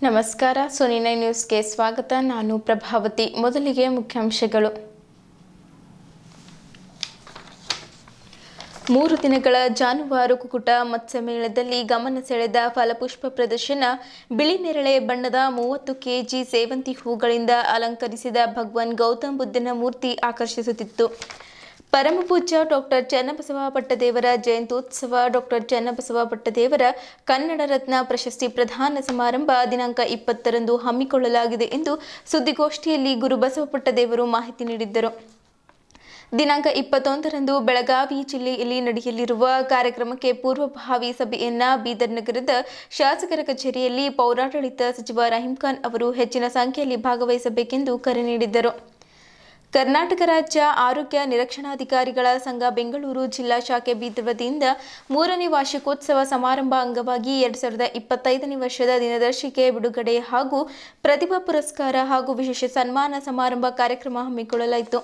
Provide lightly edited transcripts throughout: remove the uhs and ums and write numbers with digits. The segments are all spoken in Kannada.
ನಮಸ್ಕಾರ. ಸೋನಿ9 ನ್ಯೂಸ್ಗೆ ಸ್ವಾಗತ. ನಾನು ಪ್ರಭಾವತಿ. ಮೊದಲಿಗೆ ಮುಖ್ಯಾಂಶಗಳು. 3 ದಿನಗಳ ಜಾನುವಾರು ಕುಕ್ಕುಟ ಮತ್ಸ್ಯಮೇಳದಲ್ಲಿ ಗಮನ ಸೆಳೆದ ಫಲಪುಷ್ಪ ಪ್ರದರ್ಶನ. ಬಿಳಿ ನೇರಳೆ ಬಣ್ಣದ 30 ಕೆಜಿ ಸೇವಂತಿ ಹೂಗಳಿಂದ ಅಲಂಕರಿಸಿದ ಭಗವಾನ್ ಗೌತಮ ಬುದ್ಧನ ಮೂರ್ತಿ ಆಕರ್ಷಿಸುತ್ತಿತ್ತು. ಪರಮಪೂಜ್ಯ ಡಾಕ್ಟರ್ ಚನ್ನಬಸವ ಪಟ್ಟದೇವರ ಜಯಂತ್ಯೋತ್ಸವ. ಡಾಕ್ಟರ್ ಚನ್ನಬಸವ ಪಟ್ಟದೇವರ ಕನ್ನಡ ರತ್ನ ಪ್ರಶಸ್ತಿ ಪ್ರದಾನ ಸಮಾರಂಭ ದಿನಾಂಕ 20ರಂದು ಹಮ್ಮಿಕೊಳ್ಳಲಾಗಿದೆ ಎಂದು ಸುದ್ದಿಗೋಷ್ಠಿಯಲ್ಲಿ ಗುರುಬಸವ ಪಟ್ಟದೇವರು ಮಾಹಿತಿ ನೀಡಿದ್ದರು. ದಿನಾಂಕ 21ರಂದು ಬೆಳಗಾವಿ ಜಿಲ್ಲೆಯಲ್ಲಿ ನಡೆಯಲಿರುವ ಕಾರ್ಯಕ್ರಮಕ್ಕೆ ಪೂರ್ವಭಾವಿ ಸಭೆಯನ್ನ ಬೀದರ್ ನಗರದ ಶಾಸಕರ ಕಚೇರಿಯಲ್ಲಿ ಪೌರಾಡಳಿತ ಸಚಿವ ರಹೀಂ ಖಾನ್ ಅವರು ಹೆಚ್ಚಿನ ಸಂಖ್ಯೆಯಲ್ಲಿ ಭಾಗವಹಿಸಬೇಕೆಂದು ಕರೆ ನೀಡಿದ್ದರು. ಕರ್ನಾಟಕ ರಾಜ್ಯ ಆರೋಗ್ಯ ನಿರೀಕ್ಷಣಾಧಿಕಾರಿಗಳ ಸಂಘ ಬೆಂಗಳೂರು ಜಿಲ್ಲಾ ಶಾಖೆ ಬೀದರ್ ವತಿಯಿಂದ 3ನೇ ವಾರ್ಷಿಕೋತ್ಸವ ಸಮಾರಂಭ ಅಂಗವಾಗಿ 2025ನೇ ವರ್ಷದ ದಿನದರ್ಶಿಕೆ ಬಿಡುಗಡೆ ಹಾಗೂ ಪ್ರತಿಭಾ ಪುರಸ್ಕಾರ ಹಾಗೂ ವಿಶೇಷ ಸನ್ಮಾನ ಸಮಾರಂಭ ಕಾರ್ಯಕ್ರಮ ಹಮ್ಮಿಕೊಳ್ಳಲಾಯಿತು.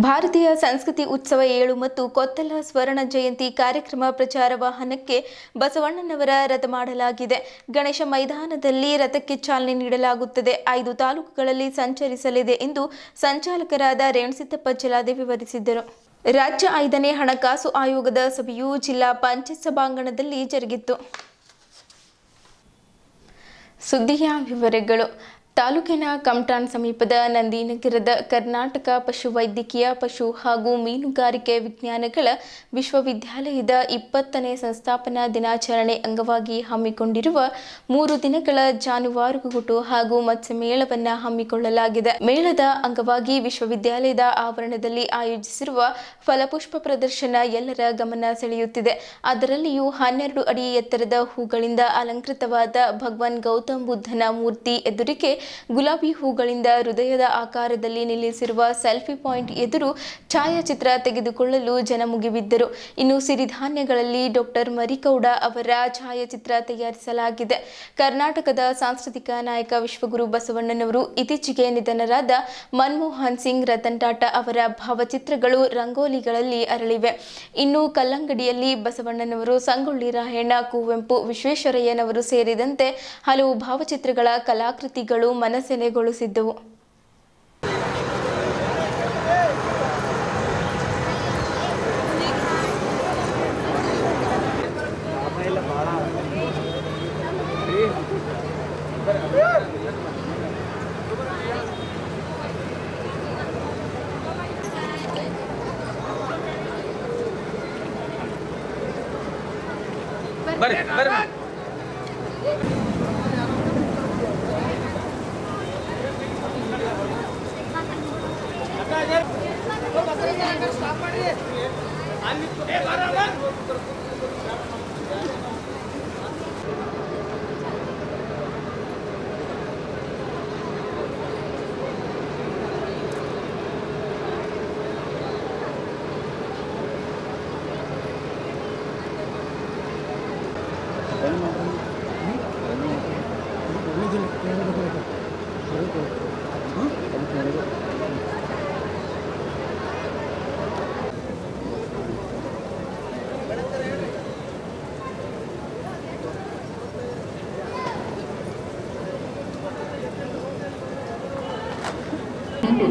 ಭಾರತೀಯ ಸಂಸ್ಕೃತಿ ಉತ್ಸವ 7 ಮತ್ತು ಕೊತ್ತಲ ಸ್ವರ್ಣ ಜಯಂತಿ ಕಾರ್ಯಕ್ರಮ ಪ್ರಚಾರ ವಾಹನಕ್ಕೆ ಬಸವಣ್ಣನವರ ರಥ ಮಾಡಲಾಗಿದೆ. ಗಣೇಶ ಮೈದಾನದಲ್ಲಿ ರಥಕ್ಕೆ ಚಾಲನೆ ನೀಡಲಾಗುತ್ತದೆ. 5 ತಾಲೂಕುಗಳಲ್ಲಿ ಸಂಚರಿಸಲಿದೆ ಎಂದು ಸಂಚಾಲಕರಾದ ರೇಣುಸಿದ್ದಪ್ಪ ಜಲಾದೆ ವಿವರಿಸಿದರು. ರಾಜ್ಯ 5ನೇ ಹಣಕಾಸು ಆಯೋಗದ ಸಭೆಯು ಜಿಲ್ಲಾ ಪಂಚಾಯತ್ ಸಭಾಂಗಣದಲ್ಲಿ ಜರುಗಿತು. ಸುದ್ದಿಯ ವಿವರಗಳು. ತಾಲೂಕಿನ ಕಮಟಾನ್ ಸಮೀಪದ ನಂದಿನಗರದ ಕರ್ನಾಟಕ ಪಶುವೈದ್ಯಕೀಯ ಪಶು ಹಾಗೂ ಮೀನುಗಾರಿಕೆ ವಿಜ್ಞಾನಗಳ ವಿಶ್ವವಿದ್ಯಾಲಯದ 20ನೇ ಸಂಸ್ಥಾಪನಾ ದಿನಾಚರಣೆ ಅಂಗವಾಗಿ ಹಮ್ಮಿಕೊಂಡಿರುವ 3 ದಿನಗಳ ಜಾನುವಾರು ಕುಕ್ಕುಟ ಹಾಗೂ ಮತ್ಸ್ಯಮೇಳವನ್ನು ಹಮ್ಮಿಕೊಳ್ಳಲಾಗಿದೆ. ಮೇಳದ ಅಂಗವಾಗಿ ವಿಶ್ವವಿದ್ಯಾಲಯದ ಆವರಣದಲ್ಲಿ ಆಯೋಜಿಸಿರುವ ಫಲಪುಷ್ಪ ಪ್ರದರ್ಶನ ಎಲ್ಲರ ಗಮನ ಸೆಳೆಯುತ್ತಿದೆ. ಅದರಲ್ಲಿಯೂ 12 ಅಡಿ ಎತ್ತರದ ಹೂಗಳಿಂದ ಅಲಂಕೃತವಾದ ಭಗವಾನ್ ಗೌತಮ ಬುದ್ಧನ ಮೂರ್ತಿ ಎದುರಿಗೆ ಗುಲಾಬಿ ಹೂಗಳಿಂದ ಹೃದಯದ ಆಕಾರದಲ್ಲಿ ನಿಲ್ಲಿಸಿರುವ ಸೆಲ್ಫಿ ಪಾಯಿಂಟ್ ಎದುರು ಛಾಯಾಚಿತ್ರ ತೆಗೆದುಕೊಳ್ಳಲು ಜನ ಮುಗಿಬಿದ್ದರು. ಇನ್ನು ಸಿರಿಧಾನ್ಯಗಳಲ್ಲಿ ಡಾಕ್ಟರ್ ಮರಿಗೌಡ ಅವರ ಛಾಯಾಚಿತ್ರ ತಯಾರಿಸಲಾಗಿದೆ. ಕರ್ನಾಟಕದ ಸಾಂಸ್ಕೃತಿಕ ನಾಯಕ ವಿಶ್ವಗುರು ಬಸವಣ್ಣನವರು ಇತ್ತೀಚೆಗೆ ನಿಧನರಾದ ಮನಮೋಹನ್ ಸಿಂಗ್, ರತನ್ ಟಾಟಾ ಅವರ ಭಾವಚಿತ್ರಗಳು ರಂಗೋಲಿಗಳಲ್ಲಿ ಅರಳಿವೆ. ಇನ್ನು ಕಲ್ಲಂಗಡಿಯಲ್ಲಿ ಬಸವಣ್ಣನವರು, ಸಂಗೊಳ್ಳಿ ರಾಯಣ್ಣ, ಕುವೆಂಪು, ವಿಶ್ವೇಶ್ವರಯ್ಯನವರು ಸೇರಿದಂತೆ ಹಲವು ಭಾವಚಿತ್ರಗಳ ಕಲಾಕೃತಿಗಳು ಮನಸೆಲೆಗೊಳಿಸಿದ್ದವು.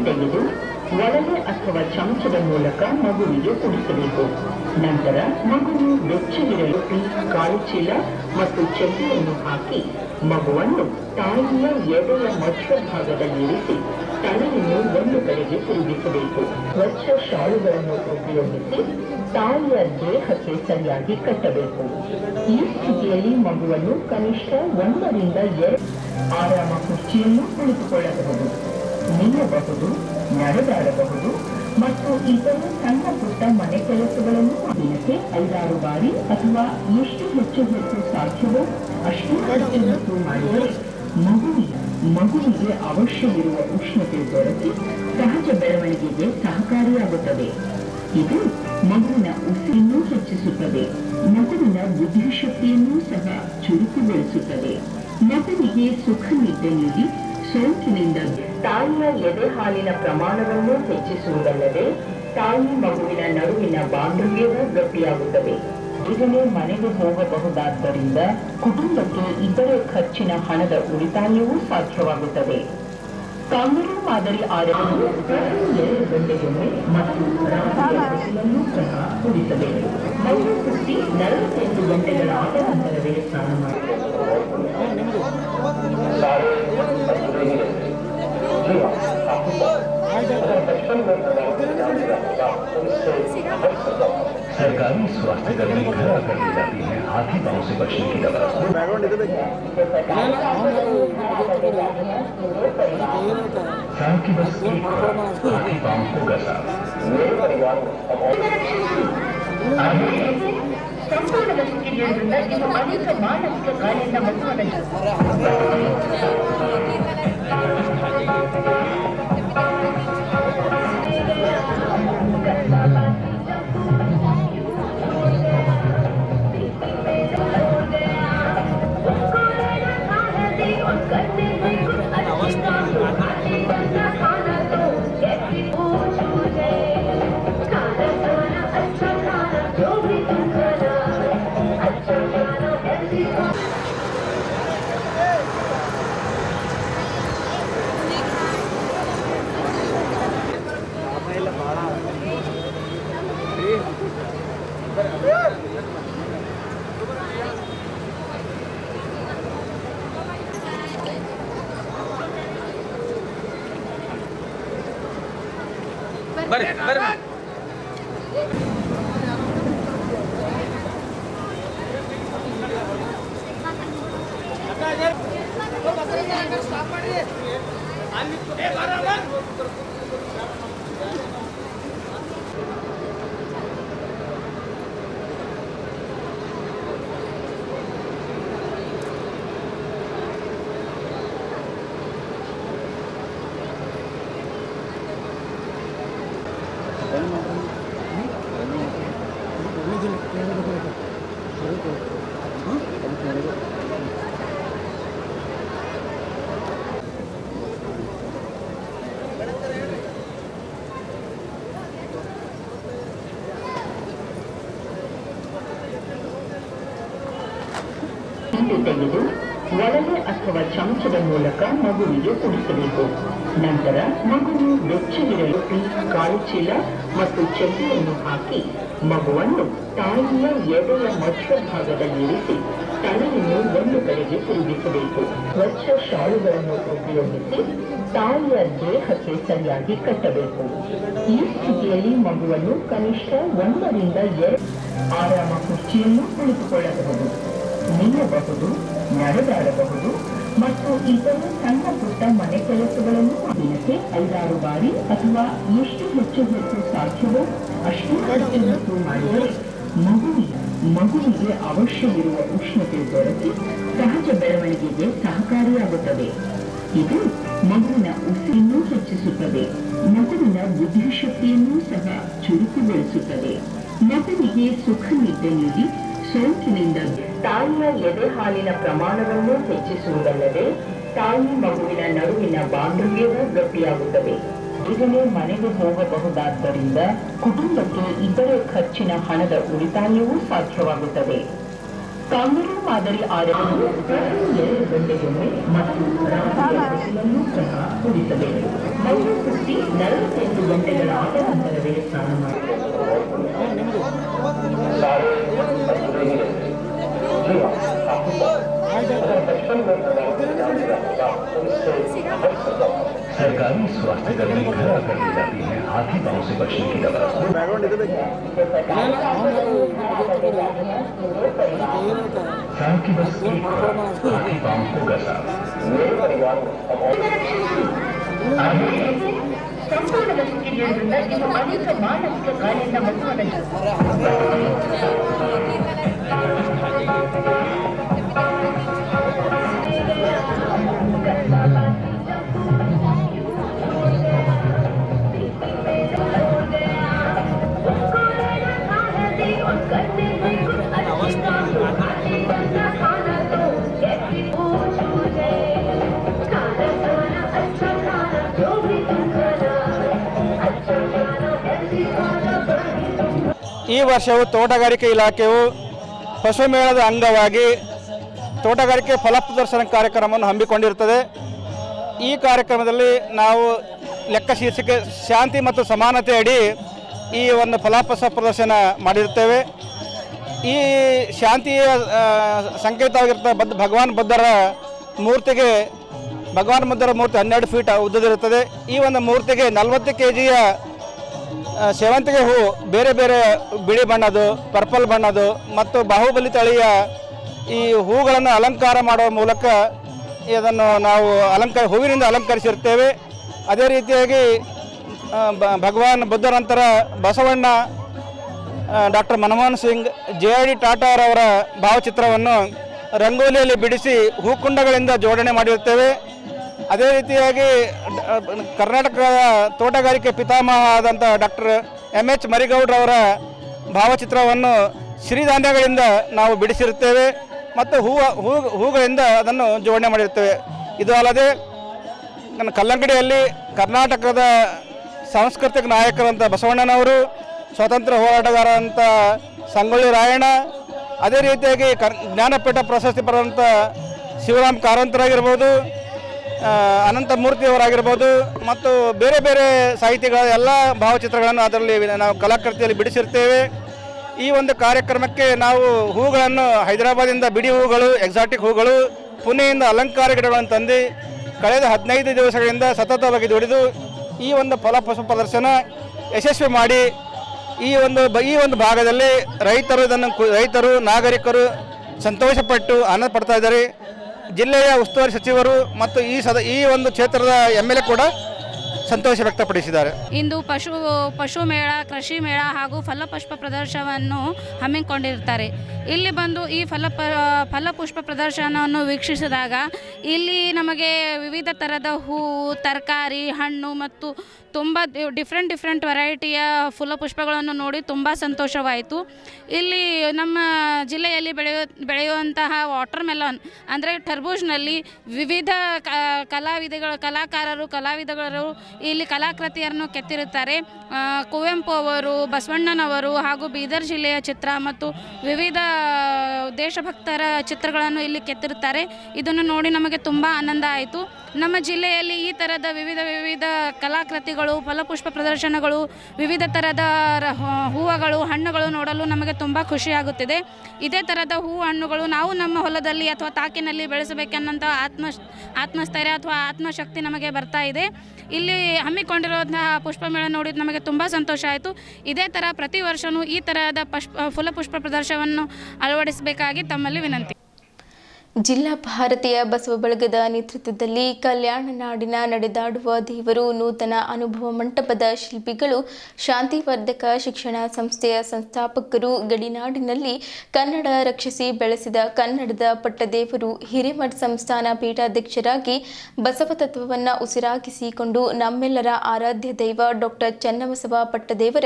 ತೆಗೆದು ಒಳಗೆ ಅಥವಾ ಚಮಚದ ಮೂಲಕ ಮಗುವಿಗೆ ಕುಡಿಸಬೇಕು. ನಂತರ ಮಗುವು ಬೆಚ್ಚಗಿರಲು ಕಾಲುಚೀಲ ಮತ್ತು ಚಡ್ಡಿಯನ್ನು ಹಾಕಿ ಮಗುವನ್ನು ತಾಯಿಯ ಎದೆಯ ಮಧ್ಯಭಾಗದಲ್ಲಿರಿಸಿ ತಲೆಯನ್ನು ಒಂದು ಕಡೆಗೆ ತಿರುಗಿಸಬೇಕು. ಸ್ವಚ್ಛ ಶಾಲುಗಳನ್ನು ಉಪಯೋಗಿಸಿ ತಾಯಿಯ ದೇಹಕ್ಕೆ ಸರಿಯಾಗಿ ಕಟ್ಟಬೇಕು. ಈ ಸ್ಥಿತಿಯಲ್ಲಿ ಮಗುವನ್ನು ಕನಿಷ್ಠ 1 ರಿಂದ 2 ಆರಾಮ ಕುರ್ಚಿಯನ್ನು ಕುಳಿತುಕೊಳ್ಳಬಹುದು, ನಿಲ್ಲಬಹುದು, ನಡೆದಾಡಬಹುದು ಮತ್ತು ಇತರ ಸಣ್ಣ ಪುಟ್ಟ ಮನೆ ಕೆಲಸಗಳನ್ನು ದಿನಕ್ಕೆ 5-6 ಬಾರಿ ಅಥವಾ ಎಷ್ಟು ಹೆಚ್ಚು ಸಾಧ್ಯವೋ ಅಷ್ಟು ಹೆಚ್ಚು ಮಾಡಿದರೆ ಮಗುವಿಗೆ ಅವಶ್ಯವಿರುವ ಉಷ್ಣತೆ ದೊರಕಿ ಸಹಜ ಬೆಳವಣಿಗೆಗೆ ಸಹಕಾರಿಯಾಗುತ್ತದೆ. ಇದು ಮಗುವಿನ ಉಸಿರನ್ನು ಹೆಚ್ಚಿಸುತ್ತದೆ. ಮಗುವಿನ ಬುದ್ಧಿಶಕ್ತಿಯನ್ನೂ ಸಹ ಚುರುಕುಗೊಳಿಸುತ್ತದೆ. ಮಗುವಿಗೆ ಸುಖ ನಿದ್ದೆ ನೀಡಿ ಸೋಂಕಿನಿಂದ ತಾಯಿಯ ಎದೆ ಹಾಲಿನ ಪ್ರಮಾಣವನ್ನು ಹೆಚ್ಚಿಸುವುದಲ್ಲದೆ ತಾಯಿ ಮಗುವಿನ ನಡುವಿನ ಬಾಂಧವ್ಯವೂ ಗಟ್ಟಿಯಾಗುತ್ತದೆ. ಬೇಗನೆ ಮನೆಗೆ ಹೋಗಬಹುದಾದ್ದರಿಂದ ಕುಟುಂಬಕ್ಕೆ ಇತರೆ ಖರ್ಚಿನ ಹಣದ ಉಳಿತಾಯವೂ ಸಾಧ್ಯವಾಗುತ್ತದೆ. ಕಾಂಗರೂ ಮಾದರಿ ಆರೋಗ್ಯವು ಪ್ರತಿ 2 ಗಂಟೆಗೊಮ್ಮೆ ಮತ್ತು ರಾತ್ರಿಯ ಹೊತ್ತಿನಲ್ಲೂ ಸಹ ಕುಡಿಸಬೇಕು. ಮಗು ಹುಟ್ಟಿ 48 ಗಂಟೆಗಳ ಆದ ನಂತರವೇ ಸ್ನಾನ ಮಾಡಬೇಕು. सरकारी स्वास्थ्य कर्मी घर आकर दी जाती है हाथी पांव से बचने की दवा। साल की बस एक हाथी पांव को गसा। ಸಂಪೂರ್ಣ ಲಸಿಕೆ ನೀಡುವುದರಿಂದ ಇದು ಅನೇಕ ಮಾನಸಿಕ ಕಾಯಿಲೆಯಿಂದ ಮಗುವನ್ನು ತೆಗೆದು ಒಳಗೆ ಅಥವಾ ಚಮಚದ ಮೂಲಕ ಮಗುವಿಗೆ ಕುಡಿಸಬೇಕು. ನಂತರ ಮಗುವು ಬೆಚ್ಚಗಿರಲು ಕಾಳುಚೀಲ ಮತ್ತು ಚೆಲ್ಲಿಯನ್ನು ಹಾಕಿ ಮಗುವನ್ನು ತಾಯಿಯ ಎದೆಯ ಮಧ್ಯಭಾಗದಲ್ಲಿರಿಸಿ ತಲೆಯನ್ನು ಒಂದು ಕಡೆಗೆ ತಿರುಗಿಸಬೇಕು. ಸ್ವಚ್ಛ ಶಾಲುಗಳನ್ನು ಉಪಯೋಗಿಸಿ ತಾಯಿಯ ದೇಹಕ್ಕೆ ಸರಿಯಾಗಿ ಕಟ್ಟಬೇಕು. ಈ ಸ್ಥಿತಿಯಲ್ಲಿ ಮಗುವನ್ನು ಕನಿಷ್ಠ 1 ರಿಂದ 2 ಆರಾಮ ಕುರ್ಚಿಯನ್ನು ಕುಳಿತುಕೊಳ್ಳಬಹುದು, ನಿಲ್ಲಬಹುದು, ನಡೆದಾಡಬಹುದು ಮತ್ತು ಇತರ ಸಣ್ಣ ಪುಟ್ಟ ಮನೆ ಕೆಲಸಗಳನ್ನು ದಿನಕ್ಕೆ 5-6 ಬಾರಿ ಅಥವಾ ಎಷ್ಟು ಹೆಚ್ಚು ಸಾಧ್ಯವೋ ಅಷ್ಟು ಹೆಚ್ಚು ಮಾಡಿದರೆ ಮಗುವಿಗೆ ಅವಶ್ಯವಿರುವ ಉಷ್ಣತೆ ದೊರಕಿ ಸಹಜ ಬೆಳವಣಿಗೆಗೆ ಸಹಕಾರಿಯಾಗುತ್ತದೆ. ಇದು ಮಗುವಿನ ಉಸಿರನ್ನು ಹೆಚ್ಚಿಸುತ್ತದೆ, ಮಗುವಿನ ಬುದ್ಧಿಶಕ್ತಿಯನ್ನೂ ಸಹ ಚುರುಕುಗೊಳಿಸುತ್ತದೆ. ಮಗುವಿಗೆ ಸುಖ ನಿದ್ದೆ ನೀಡಿ ಸೋಂಕಿನಿಂದ ತಾಯಿಯ ಎದೆ ಹಾಲಿನ ಪ್ರಮಾಣವನ್ನು ಹೆಚ್ಚಿಸುವುದಲ್ಲದೆ ತಾಯಿ ಮಗುವಿನ ನಡುವಿನ ಬಾಂಧವ್ಯವೂ ಗಟ್ಟಿಯಾಗುತ್ತದೆ. ಬೇಗನೆ ಮನೆಗೆ ಹೋಗಬಹುದಾದ್ದರಿಂದ ಕುಟುಂಬಕ್ಕೆ ಇತರೆ ಖರ್ಚಿನ ಹಣದ ಉಳಿತಾಯವೂ ಸಾಧ್ಯವಾಗುತ್ತದೆ. ಕಾಂಗರೂ ಮಾದರಿ ಆರೋಗ್ಯವು ಪ್ರತಿ 2 ಗಂಟೆಗೊಮ್ಮೆ ಮತ್ತು ರಾತ್ರಿಯ ಹೊತ್ತಿನಲ್ಲೂ ಸಹ ಕುಡಿಸಬೇಕು. ಮಗು ಹುಟ್ಟಿ 48 ಗಂಟೆಗಳ ಆದ ನಂತರವೇ ಸ್ನಾನ ಮಾಡಬೇಕು. सरकारी स्वास्थ्य कर्मी घर आकर दी जाती है हाथी पांव से बचने की दवा। साल की बस एक हाथी पांव को गसा। ಸಂಪೂರ್ಣ ಲಸಿಕೆ ನೀಡುವುದರಿಂದ ಇದು ಅನೇಕ ಮಾನಸಿಕ ಕಾಯಿಲೆಯಿಂದ ಮಗುವನ್ನು ಈ ವರ್ಷವು ತೋಟಗಾರಿಕೆ ಇಲಾಖೆಯು ಪಶುಮೇಳದ ಅಂಗವಾಗಿ ತೋಟಗಾರಿಕೆ ಫಲ ಪ್ರದರ್ಶನ ಕಾರ್ಯಕ್ರಮವನ್ನು ಹಮ್ಮಿಕೊಂಡಿರುತ್ತದೆ. ಈ ಕಾರ್ಯಕ್ರಮದಲ್ಲಿ ನಾವು ಲೆಕ್ಕ ಶೀರ್ಷಿಕೆ ಶಾಂತಿ ಮತ್ತು ಸಮಾನತೆ ಅಡಿ ಈ ಒಂದು ಫಲಾಪಸ ಪ್ರದರ್ಶನ ಮಾಡಿರುತ್ತೇವೆ. ಈ ಶಾಂತಿಯ ಸಂಕೇತವಾಗಿರ್ತ ಭಗವಾನ್ ಬುದ್ಧರ ಮೂರ್ತಿಗೆ ಭಗವಾನ್ ಬುದ್ಧರ ಮೂರ್ತಿ 12 ಫೀಟ್ ಉದ್ದದಿರುತ್ತದೆ. ಈ ಒಂದು ಮೂರ್ತಿಗೆ 40 kg ಸೇವಂತಿಗೆ ಹೂ ಬೇರೆ ಬೇರೆ ಬಿಳಿ ಬಣ್ಣದ್ದು, ಪರ್ಪಲ್ ಬಣ್ಣದ್ದು ಮತ್ತು ಬಾಹುಬಲಿ ತಳಿಯ ಈ ಹೂಗಳನ್ನು ಅಲಂಕಾರ ಮಾಡುವ ಮೂಲಕ ಇದನ್ನು ನಾವು ಹೂವಿನಿಂದ ಅಲಂಕರಿಸಿರುತ್ತೇವೆ. ಅದೇ ರೀತಿಯಾಗಿ ಭಗವಾನ್ ಬುದ್ಧ ನಂತರ ಬಸವಣ್ಣ, ಡಾಕ್ಟರ್ ಮನಮೋಹನ್ ಸಿಂಗ್, JID ಟಾಟಾ ಅವರ ಭಾವಚಿತ್ರವನ್ನು ರಂಗೋಲಿಯಲ್ಲಿ ಬಿಡಿಸಿ ಹೂಕುಂಡಗಳಿಂದ ಜೋಡಣೆ ಮಾಡಿರುತ್ತೇವೆ. ಅದೇ ರೀತಿಯಾಗಿ ಕರ್ನಾಟಕದ ತೋಟಗಾರಿಕೆ ಪಿತಾಮಹ ಆದಂಥ ಡಾಕ್ಟರ್ MH ಮರಿಗೌಡ್ರವರ ಭಾವಚಿತ್ರವನ್ನು ಸಿರಿಧಾನ್ಯಗಳಿಂದ ನಾವು ಬಿಡಿಸಿರುತ್ತೇವೆ ಮತ್ತು ಹೂಗಳಿಂದ ಅದನ್ನು ಜೋಡಣೆ ಮಾಡಿರುತ್ತೇವೆ. ಇದು ಅಲ್ಲದೆ ನನ್ನ ಕಲ್ಲಂಗಡಿಯಲ್ಲಿ ಕರ್ನಾಟಕದ ಸಾಂಸ್ಕೃತಿಕ ನಾಯಕರಂಥ ಬಸವಣ್ಣನವರು, ಸ್ವಾತಂತ್ರ್ಯ ಹೋರಾಟಗಾರ ಅಂತ ಸಂಗೊಳ್ಳಿ ರಾಯಣ್ಣ, ಅದೇ ರೀತಿಯಾಗಿ ಜ್ಞಾನಪೀಠ ಪ್ರಶಸ್ತಿ ಪಡೆದಂಥ ಶಿವರಾಮ್ ಕಾರಂತರಾಗಿರ್ಬೋದು, ಅನಂತಮೂರ್ತಿಯವರಾಗಿರ್ಬೋದು ಮತ್ತು ಬೇರೆ ಬೇರೆ ಸಾಹಿತಿಗಳ ಎಲ್ಲ ಭಾವಚಿತ್ರಗಳನ್ನು ಅದರಲ್ಲಿ ನಾವು ಕಲಾಕೃತಿಯಲ್ಲಿ ಬಿಡಿಸಿರ್ತೇವೆ. ಈ ಒಂದು ಕಾರ್ಯಕ್ರಮಕ್ಕೆ ನಾವು ಹೂಗಳನ್ನು ಹೈದರಾಬಾದಿಂದ ಬಿಡಿ ಹೂಗಳು, ಎಕ್ಸಾಟಿಕ್ ಹೂಗಳು, ಪುಣೆಯಿಂದ ಅಲಂಕಾರ ಗಿಡಗಳನ್ನು ತಂದು ಕಳೆದ 15 ದಿವಸಗಳಿಂದ ಸತತವಾಗಿ ದುಡಿದು ಈ ಒಂದು ಫಲಪುಷ್ಪ ಪ್ರದರ್ಶನ ಯಶಸ್ವಿ ಮಾಡಿ ಈ ಒಂದು ಭಾಗದಲ್ಲಿ ರೈತರು ನಾಗರಿಕರು ಸಂತೋಷಪಟ್ಟು ಆನಂದ ಪಡ್ತಾ ಇದ್ದಾರೆ. ಜಿಲ್ಲೆಯ ಉಸ್ತುವಾರಿ ಸಚಿವರು ಮತ್ತು ಈ ಒಂದು ಕ್ಷೇತ್ರದ MLA ಕೂಡ ಸಂತೋಷ ವ್ಯಕ್ತಪಡಿಸಿದ್ದಾರೆ. ಇಂದು ಪಶು ಮೇಳ, ಕೃಷಿ ಮೇಳ ಹಾಗೂ ಫಲಪುಷ್ಪ ಪ್ರದರ್ಶನವನ್ನು ಹಮ್ಮಿಕೊಂಡಿರ್ತಾರೆ. ಇಲ್ಲಿ ಬಂದು ಈ ಫಲಪುಷ್ಪ ಪ್ರದರ್ಶನವನ್ನು ವೀಕ್ಷಿಸಿದಾಗ ಇಲ್ಲಿ ನಮಗೆ ವಿವಿಧ ಥರದ ಹೂವು, ತರಕಾರಿ, ಹಣ್ಣು ಮತ್ತು ತುಂಬ ಡಿಫ್ರೆಂಟ್ ವೆರೈಟಿಯ ಫಲಪುಷ್ಪಗಳನ್ನು ನೋಡಿ ತುಂಬ ಸಂತೋಷವಾಯಿತು. ಇಲ್ಲಿ ನಮ್ಮ ಜಿಲ್ಲೆಯಲ್ಲಿ ಬೆಳೆಯುವಂತಹ ವಾಟರ್ ಮೆಲನ್ ಅಂದರೆ ಟರ್ಬೂಜ್ನಲ್ಲಿ ವಿವಿಧ ಕಲಾವಿದಗಳು ಇಲ್ಲಿ ಕಲಾಕೃತಿಯನ್ನು ಕೆತ್ತಿರುತ್ತಾರೆ. ಕುವೆಂಪು ಅವರು, ಬಸವಣ್ಣನವರು ಹಾಗೂ ಬೀದರ್ ಜಿಲ್ಲೆಯ ಚಿತ್ರ ಮತ್ತು ವಿವಿಧ ದೇಶಭಕ್ತರ ಚಿತ್ರಗಳನ್ನು ಇಲ್ಲಿ ಕೆತ್ತಿರುತ್ತಾರೆ. ಇದನ್ನು ನೋಡಿ ನಮಗೆ ತುಂಬ ಆನಂದ ಆಯಿತು. ನಮ್ಮ ಜಿಲ್ಲೆಯಲ್ಲಿ ಈ ಥರದ ವಿವಿಧ ಕಲಾಕೃತಿಗಳು, ಫಲಪುಷ್ಪ ಪ್ರದರ್ಶನಗಳು, ವಿವಿಧ ಥರದ ಹೂವುಗಳು, ಹಣ್ಣುಗಳು ನೋಡಲು ನಮಗೆ ತುಂಬ ಖುಷಿಯಾಗುತ್ತಿದೆ. ಇದೇ ಥರದ ಹೂವು ಹಣ್ಣುಗಳು ನಾವು ನಮ್ಮ ಹೊಲದಲ್ಲಿ ಅಥವಾ ತಾಕಿನಲ್ಲಿ ಬೆಳೆಸಬೇಕೆನ್ನಂಥ ಆತ್ಮಸ್ಥೈರ್ಯ ಅಥವಾ ಆತ್ಮಶಕ್ತಿ ನಮಗೆ ಬರ್ತಾ ಇದೆ. ಇಲ್ಲಿ ಹಮ್ಮಿಕೊಂಡಿರುವಂತಹ ಪುಷ್ಪಮೇಳ ನೋಡಿ ನಮಗೆ ತುಂಬ ಸಂತೋಷ ಆಯಿತು. ಇದೇ ಥರ ಪ್ರತಿ ವರ್ಷವೂ ಈ ಥರದ ಫಲಪುಷ್ಪ ಪ್ರದರ್ಶನವನ್ನು ಅಳವಡಿಸಬೇಕಾಗಿ ತಮ್ಮಲ್ಲಿ ವಿನಂತಿ. ಜಿಲ್ಲಾ ಭಾರತೀಯ ಬಸವ ಬಳಗದ ನೇತೃತ್ವದಲ್ಲಿ ಕಲ್ಯಾಣ ನಾಡಿನ ನಡೆದಾಡುವ ದೇವರು ನೂತನ ಅನುಭವ ಮಂಟಪದ ಶಿಲ್ಪಿಗಳು, ಶಾಂತಿವರ್ಧಕ ಶಿಕ್ಷಣ ಸಂಸ್ಥೆಯ ಸಂಸ್ಥಾಪಕರು, ಗಡಿನಾಡಿನಲ್ಲಿ ಕನ್ನಡ ರಕ್ಷಿಸಿ ಬೆಳೆಸಿದ ಕನ್ನಡದ ಪಟ್ಟದೇವರು, ಹಿರೇಮಠ ಸಂಸ್ಥಾನ ಪೀಠಾಧ್ಯಕ್ಷರಾಗಿ ಬಸವ ತತ್ವವನ್ನು ಉಸಿರಾಗಿಸಿಕೊಂಡು ನಮ್ಮೆಲ್ಲರ ಆರಾಧ್ಯ ದೈವ ಡಾಕ್ಟರ್ ಚನ್ನಬಸವ ಪಟ್ಟದೇವರ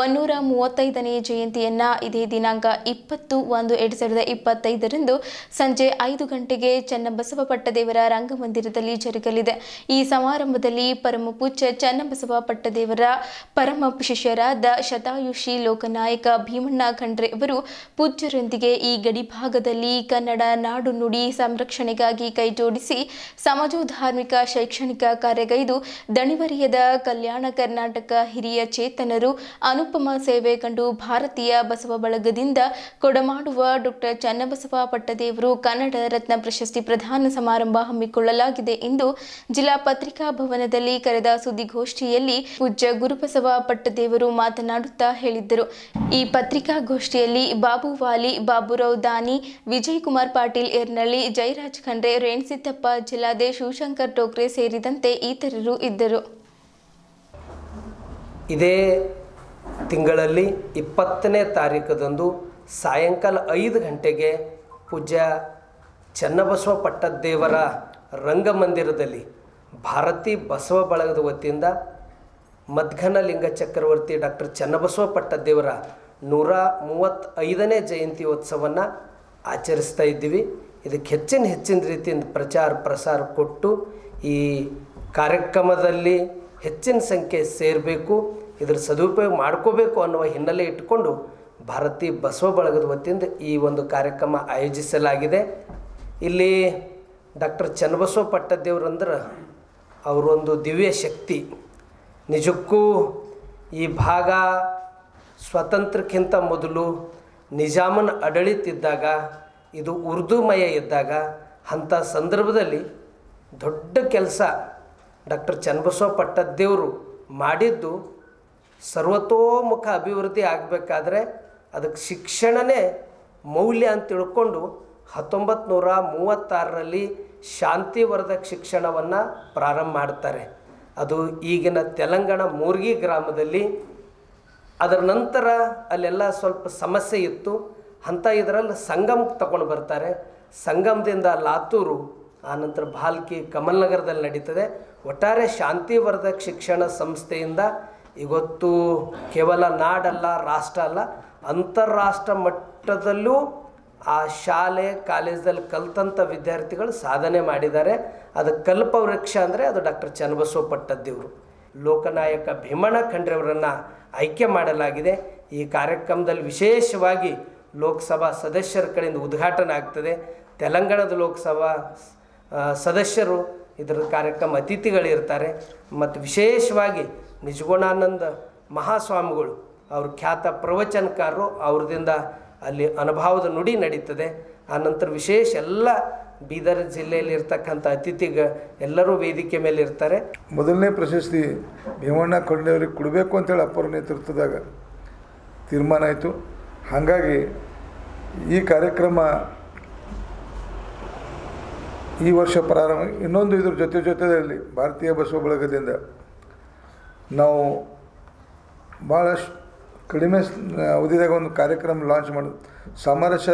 135ನೇ ಜಯಂತಿಯನ್ನು ಇದೇ ದಿನಾಂಕ 20/1/2025 ಸಂಜೆ 5 ಗಂಟೆಗೆ ಚನ್ನಬಸವ ಪಟ್ಟದೇವರ ರಂಗಮಂದಿರದಲ್ಲಿ ಜರುಗಲಿದೆ. ಈ ಸಮಾರಂಭದಲ್ಲಿ ಪರಮಪೂಜ್ಯ ಚನ್ನಬಸವ ಪಟ್ಟದೇವರ ಪರಮ ಶಿಷ್ಯರಾದ ಶತಾಯುಷಿ ಲೋಕನಾಯಕ ಭೀಮಣ್ಣ ಖಂಡ್ರೆ ಅವರು ಪೂಜ್ಯರೊಂದಿಗೆ ಈ ಗಡಿಭಾಗದಲ್ಲಿ ಕನ್ನಡ ನಾಡು ನುಡಿ ಸಂರಕ್ಷಣೆಗಾಗಿ ಕೈಜೋಡಿಸಿ ಸಮಾಜೋಧಾರ್ಮಿಕ ಶೈಕ್ಷಣಿಕ ಕಾರ್ಯಗೈದು ದಣಿವರಿಯದ ಕಲ್ಯಾಣ ಕರ್ನಾಟಕ ಹಿರಿಯ ಚೇತನರು ಅನುಪಮ ಸೇವೆ ಕಂಡು ಭಾರತೀಯ ಬಸವ ಬಳಗದಿಂದ ಕೊಡಮಾಡುವ ಡಾಕ್ಟರ್ ಚನ್ನಬಸವ ಪಟ್ಟದೇವರು ಕನ್ನಡ ರತ್ನ ಪ್ರಶಸ್ತಿ ಪ್ರದಾನ ಸಮಾರಂಭ ಹಮ್ಮಿಕೊಳ್ಳಲಾಗಿದೆ ಎಂದು ಜಿಲ್ಲಾ ಪತ್ರಿಕಾ ಭವನದಲ್ಲಿ ಕರೆದ ಸುದ್ದಿಗೋಷ್ಠಿಯಲ್ಲಿ ಪೂಜ್ಯ ಗುರುಬಸವ ಪಟ್ಟದೇವರು ಮಾತನಾಡುತ್ತಾ ಹೇಳಿದ್ದರು. ಈ ಪತ್ರಿಕಾಗೋಷ್ಠಿಯಲ್ಲಿ ಬಾಬು ವಾಲಿ, ಬಾಬುರಾವ್ ದಾನಿ, ವಿಜಯ್ ಕುಮಾರ್ ಪಾಟೀಲ್ ಯರ್ನಳ್ಳಿ, ಜಯರಾಜ್ ಖಂಡ್ರೆ, ರೇಣಸಿದ್ದಪ್ಪ ಜಿಲ್ಲಾದೆ, ಶಿವಶಂಕರ್ ಟೋಕ್ರೆ ಸೇರಿದಂತೆ ಇತರರು ಇದ್ದರು. ಇದೇ ತಿಂಗಳಲ್ಲಿ 20ನೇ ತಾರೀಕದಂದು ಸಾಯಂಕಾಲ 5 ಗಂಟೆಗೆ ಪೂಜ್ಯ ಚನ್ನಬಸವ ಪಟ್ಟದೇವರ ರಂಗಮಂದಿರದಲ್ಲಿ ಭಾರತೀ ಬಸವ ಬಳಗದ ವತಿಯಿಂದ ಮದ್ಘನಲಿಂಗ ಚಕ್ರವರ್ತಿ ಡಾಕ್ಟರ್ ಚನ್ನಬಸವ ಪಟ್ಟದೇವರ 135ನೇ ಜಯಂತ್ಯೋತ್ಸವವನ್ನು ಆಚರಿಸ್ತಾ ಇದ್ದೀವಿ. ಇದಕ್ಕೆ ಹೆಚ್ಚಿನ ರೀತಿಯಿಂದ ಪ್ರಸಾರ ಕೊಟ್ಟು ಈ ಕಾರ್ಯಕ್ರಮದಲ್ಲಿ ಹೆಚ್ಚಿನ ಸಂಖ್ಯೆ ಸೇರಬೇಕು, ಇದರ ಸದುಪಯೋಗ ಮಾಡ್ಕೋಬೇಕು ಅನ್ನುವ ಹಿನ್ನೆಲೆ ಇಟ್ಟುಕೊಂಡು ಭಾರತಿ ಬಸವ ಬಳಗದ ವತಿಯಿಂದ ಈ ಒಂದು ಕಾರ್ಯಕ್ರಮ ಆಯೋಜಿಸಲಾಗಿದೆ. ಇಲ್ಲಿ ಡಾಕ್ಟರ್ ಚನ್ನಬಸವ ಪಟ್ಟದೇವ್ರಂದ್ರೆ ಅವರೊಂದು ದಿವ್ಯ ಶಕ್ತಿ. ನಿಜಕ್ಕೂ ಈ ಭಾಗ ಸ್ವಾತಂತ್ರ್ಯಕ್ಕಿಂತ ಮೊದಲು ನಿಜಾಮನ ಆಡಳಿತ ಇದ್ದಾಗ, ಇದು ಉರ್ದುಮಯ ಇದ್ದಾಗ, ಅಂಥ ಸಂದರ್ಭದಲ್ಲಿ ದೊಡ್ಡ ಕೆಲಸ ಡಾಕ್ಟರ್ ಚನ್ನಬಸವ ಪಟ್ಟದೇವರು ಮಾಡಿದ್ದು. ಸರ್ವತೋಮುಖ ಅಭಿವೃದ್ಧಿ ಆಗಬೇಕಾದ್ರೆ ಅದಕ್ಕೆ ಶಿಕ್ಷಣನೇ ಮೌಲ್ಯ ಅಂತ ತಿಳ್ಕೊಂಡು 1936ರಲ್ಲಿ ಶಾಂತಿವರ್ಧಕ ಶಿಕ್ಷಣವನ್ನು ಪ್ರಾರಂಭ ಮಾಡ್ತಾರೆ. ಅದು ಈಗಿನ ತೆಲಂಗಾಣ ಮೂರ್ಗಿ ಗ್ರಾಮದಲ್ಲಿ. ಅದರ ನಂತರ ಅಲ್ಲೆಲ್ಲ ಸ್ವಲ್ಪ ಸಮಸ್ಯೆ ಇತ್ತು. ಅಂಥ ಇದರಲ್ಲಿ ಸಂಗಮ್ ತಗೊಂಡು ಬರ್ತಾರೆ. ಸಂಗಮದಿಂದ ಲಾತೂರು, ಆನಂತರ ಭಾಲ್ಕಿ, ಕಮಲ್ನಗರದಲ್ಲಿ ನಡೀತದೆ. ಒಟ್ಟಾರೆ ಶಾಂತಿವರ್ಧಕ ಶಿಕ್ಷಣ ಸಂಸ್ಥೆಯಿಂದ ಇವತ್ತು ಕೇವಲ ನಾಡಲ್ಲ, ರಾಷ್ಟ್ರ ಅಲ್ಲ, ಅಂತಾರಾಷ್ಟ್ರ ಮಟ್ಟದಲ್ಲೂ ಆ ಶಾಲೆ ಕಾಲೇಜಲ್ಲಿ ಕಲಿತಂಥ ವಿದ್ಯಾರ್ಥಿಗಳು ಸಾಧನೆ ಮಾಡಿದ್ದಾರೆ. ಅದಕ್ಕೆ ಕಲ್ಪವೃಕ್ಷ ಅಂದರೆ ಅದು ಡಾಕ್ಟರ್ ಚನ್ನಬಸವ ಪಟ್ಟದೇವರು. ಲೋಕನಾಯಕ ಭೀಮಣ್ಣ ಖಂಡ್ರೆಯವರನ್ನು ಆಯ್ಕೆ ಮಾಡಲಾಗಿದೆ. ಈ ಕಾರ್ಯಕ್ರಮದಲ್ಲಿ ವಿಶೇಷವಾಗಿ ಲೋಕಸಭಾ ಸದಸ್ಯರ ಕಡೆಯಿಂದ ಉದ್ಘಾಟನೆ ಆಗ್ತದೆ. ತೆಲಂಗಾಣದ ಲೋಕಸಭಾ ಸದಸ್ಯರು ಇದರ ಕಾರ್ಯಕ್ರಮ ಅತಿಥಿಗಳಿರ್ತಾರೆ. ಮತ್ತು ವಿಶೇಷವಾಗಿ ನಿಜಗುಣಾನಂದ ಮಹಾಸ್ವಾಮಿಗಳು ಅವರು ಖ್ಯಾತ ಪ್ರವಚನಕಾರರು, ಅವ್ರದಿಂದ ಅಲ್ಲಿ ಅನುಭವದ ನುಡಿ ನಡೀತದೆ. ಆನಂತರ ವಿಶೇಷ ಎಲ್ಲ ಬೀದರ್ ಜಿಲ್ಲೆಯಲ್ಲಿ ಇರ್ತಕ್ಕಂಥ ಎಲ್ಲರೂ ವೇದಿಕೆ ಮೇಲೆ ಇರ್ತಾರೆ. ಮೊದಲನೇ ಪ್ರಶಸ್ತಿ ಭೀಮಣ್ಣ ಖಂಡ್ರೆಯವರಿಗೆ ಕೊಡಬೇಕು ಅಂತೇಳಿ ಅಪ್ಪರ ನೇತೃತ್ವದಾಗ ತೀರ್ಮಾನ ಆಯಿತು. ಹಾಗಾಗಿ ಈ ಕಾರ್ಯಕ್ರಮ ಈ ವರ್ಷ ಪ್ರಾರಂಭ. ಇನ್ನೊಂದು ಇದ್ರ ಜೊತೆಯಲ್ಲಿ ಭಾರತೀಯ ಬಸವ ಬಳಗದಿಂದ ನಾವು ಭಾಳಷ್ಟು ಕಡಿಮೆ ಅವಧಿದಾಗ ಒಂದು ಕಾರ್ಯಕ್ರಮ ಲಾಂಚ್ ಮಾಡೋದು. ಸಾಮರಸ್ಯ